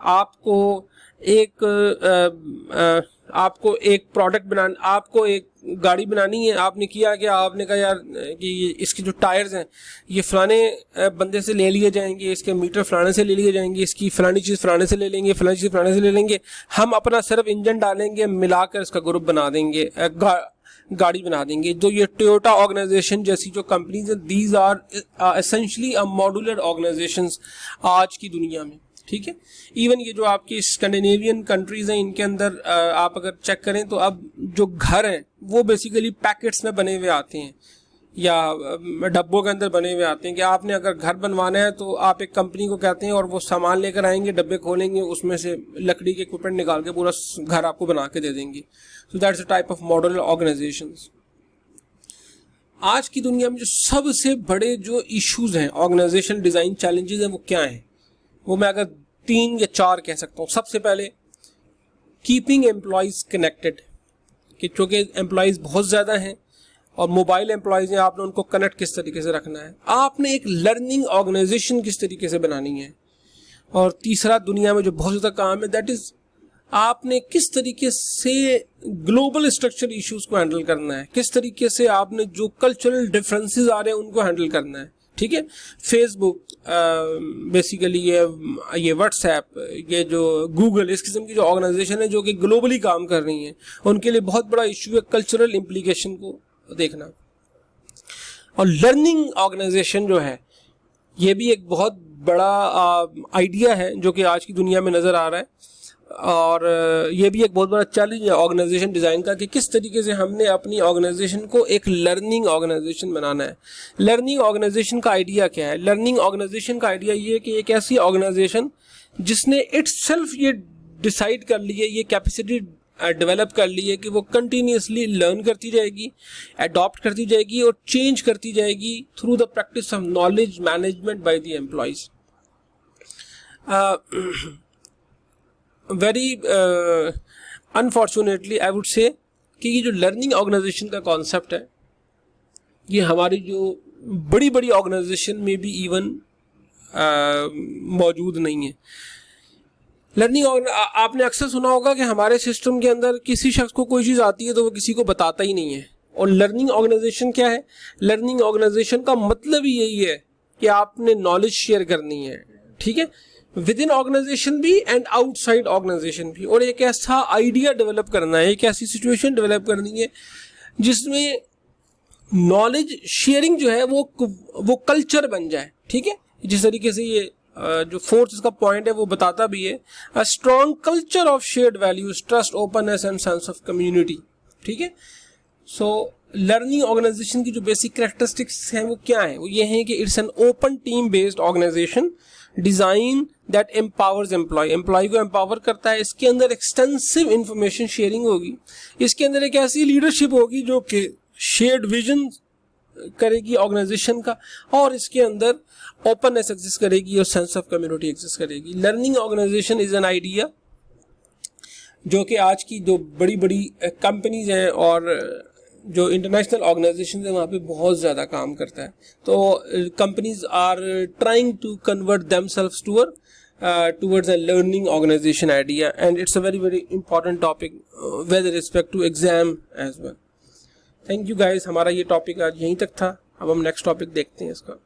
आपको एक प्रोडक्ट बनाना, आपको एक गाड़ी बनानी है, आपने किया क्या, आपने कहा यार कि इसके जो टायर्स हैं ये फलाने बंदे से ले लिए जाएंगे, इसके मीटर फलाने से ले लिए जाएंगे, इसकी फलानी चीज़ फलाने से ले लेंगे, फलानी चीज़ फलाने से ले लेंगे, हम अपना सिर्फ इंजन डालेंगे, मिलाकर इसका ग्रुप बना देंगे, गाड़ी बना देंगे। जो ये टोयोटा ऑर्गेनाइजेशन जैसी जो कंपनीज हैं, these are essentially a modular organisations आज की दुनिया में। ठीक है, इवन ये जो आपकी स्कैंडिनेवियन कंट्रीज हैं इनके अंदर आप अगर चेक करें तो अब जो घर हैं वो बेसिकली पैकेट्स में बने हुए आते हैं या डब्बों के अंदर बने हुए आते हैं कि आपने अगर घर बनवाना है तो आप एक कंपनी को कहते हैं और वो सामान लेकर आएंगे, डब्बे खोलेंगे, उसमें से लकड़ी के इक्विपमेंट निकाल के पूरा घर आपको बना के दे देंगे। So that's a type of modular organisations. आज की दुनिया में जो सबसे बड़े जो इश्यूज हैं, ऑर्गेनाइजेशन डिज़ाइन चैलेंजेस हैं, वो क्या हैं, वो मैं अगर 3 या 4 कह सकता हूँ। सबसे पहले कीपिंग एम्प्लॉयज़ कनेक्टेड, कि चूँकि एम्प्लॉयज़ बहुत ज़्यादा हैं और मोबाइल एम्प्लॉयज़ हैं, आपने उनको कनेक्ट किस तरीके से रखना है। आपने एक लर्निंग ऑर्गेनाइजेशन किस तरीके से बनानी है। और तीसरा दुनिया में जो बहुत ज़्यादा काम है दैट इज़ आपने किस तरीके से ग्लोबल स्ट्रक्चर इश्यूज़ को हैंडल करना है, किस तरीके से आपने जो कल्चरल डिफरेंसेस आ रहे हैं उनको हैंडल करना है। ठीक है, फेसबुक बेसिकली ये व्हाट्सएप, ये जो गूगल, इस किस्म की जो ऑर्गेनाइजेशन है जो कि ग्लोबली काम कर रही हैं, उनके लिए बहुत बड़ा इशू है कल्चरल इम्प्लीकेशन को देखना। और लर्निंग ऑर्गेनाइजेशन जो है ये भी एक बहुत बड़ा आइडिया है जो कि आज की दुनिया में नज़र आ रहा है और ये भी एक बहुत बड़ा चैलेंज है ऑर्गेनाइजेशन डिज़ाइन का कि किस तरीके से हमने अपनी ऑर्गेनाइजेशन को एक लर्निंग ऑर्गेनाइजेशन बनाना है। लर्निंग ऑर्गेनाइजेशन का आइडिया क्या है? लर्निंग ऑर्गेनाइजेशन का आइडिया ये है कि एक ऐसी ऑर्गेनाइजेशन जिसने इटसेल्फ ये डिसाइड कर ली है, ये कैपेसिटी डेवलप कर ली है कि वो कंटिन्यूसली लर्न करती जाएगी, अडॉप्ट करती जाएगी और चेंज करती जाएगी through the practice of knowledge management by the employees. Very unfortunately I would say कि ये जो लर्निंग ऑर्गेनाइजेशन का कॉन्सेप्ट है ये हमारी जो बड़ी बड़ी ऑर्गेनाइजेशन में भी इवन मौजूद नहीं है। लर्निंग आपने अक्सर सुना होगा कि हमारे सिस्टम के अंदर किसी शख्स को कोई चीज़ आती है तो वो किसी को बताता ही नहीं है। और लर्निंग ऑर्गेनाइजेशन क्या है? लर्निंग ऑर्गेनाइजेशन का मतलब ही यही है कि आपने नॉलेज शेयर करनी है। ठीक है, विद इन ऑर्गेनाइजेशन भी एंड आउटसाइड ऑर्गेनाइजेशन भी। और एक ऐसा आइडिया डेवलप करना है, एक ऐसी सिचुएशन डेवलप करनी है जिसमें नॉलेज शेयरिंग जो है वो कल्चर बन जाए। ठीक है, जिस तरीके से ये जो फोर्थ इसका पॉइंट है वो बताता भी है, a strong culture of shared values, trust, openness and sense of community. ठीक है, सो लर्निंग ऑर्गेनाइजेशन की जो बेसिक कैरेक्टरिस्टिक्स हैं वो क्या है? वो ये हैं कि it's an open team based organisation design that empowers employ को एम्पावर करता है। इसके अंदर एक्सटेंसिव इंफॉर्मेशन शेयरिंग होगी, इसके अंदर एक ऐसी लीडरशिप होगी जो कि शेयर्ड विजन करेगी ऑर्गेनाइजेशन का, और इसके अंदर ओपननेस एग्जिस्ट करेगी और सेंस ऑफ कम्युनिटी एग्जिस्ट करेगी। Learning organisation is an idea जो कि आज की जो बड़ी बड़ी कंपनीज हैं और जो इंटरनेशनल ऑर्गेनाइजेशन है वहाँ पे बहुत ज़्यादा काम करता है। तो companies are trying to convert themselves towards a learning organization idea, and it's a very important topic with respect to exam as well. Thank you guys, हमारा ये टॉपिक आज यहीं तक था। अब हम नेक्स्ट टॉपिक देखते हैं इसका।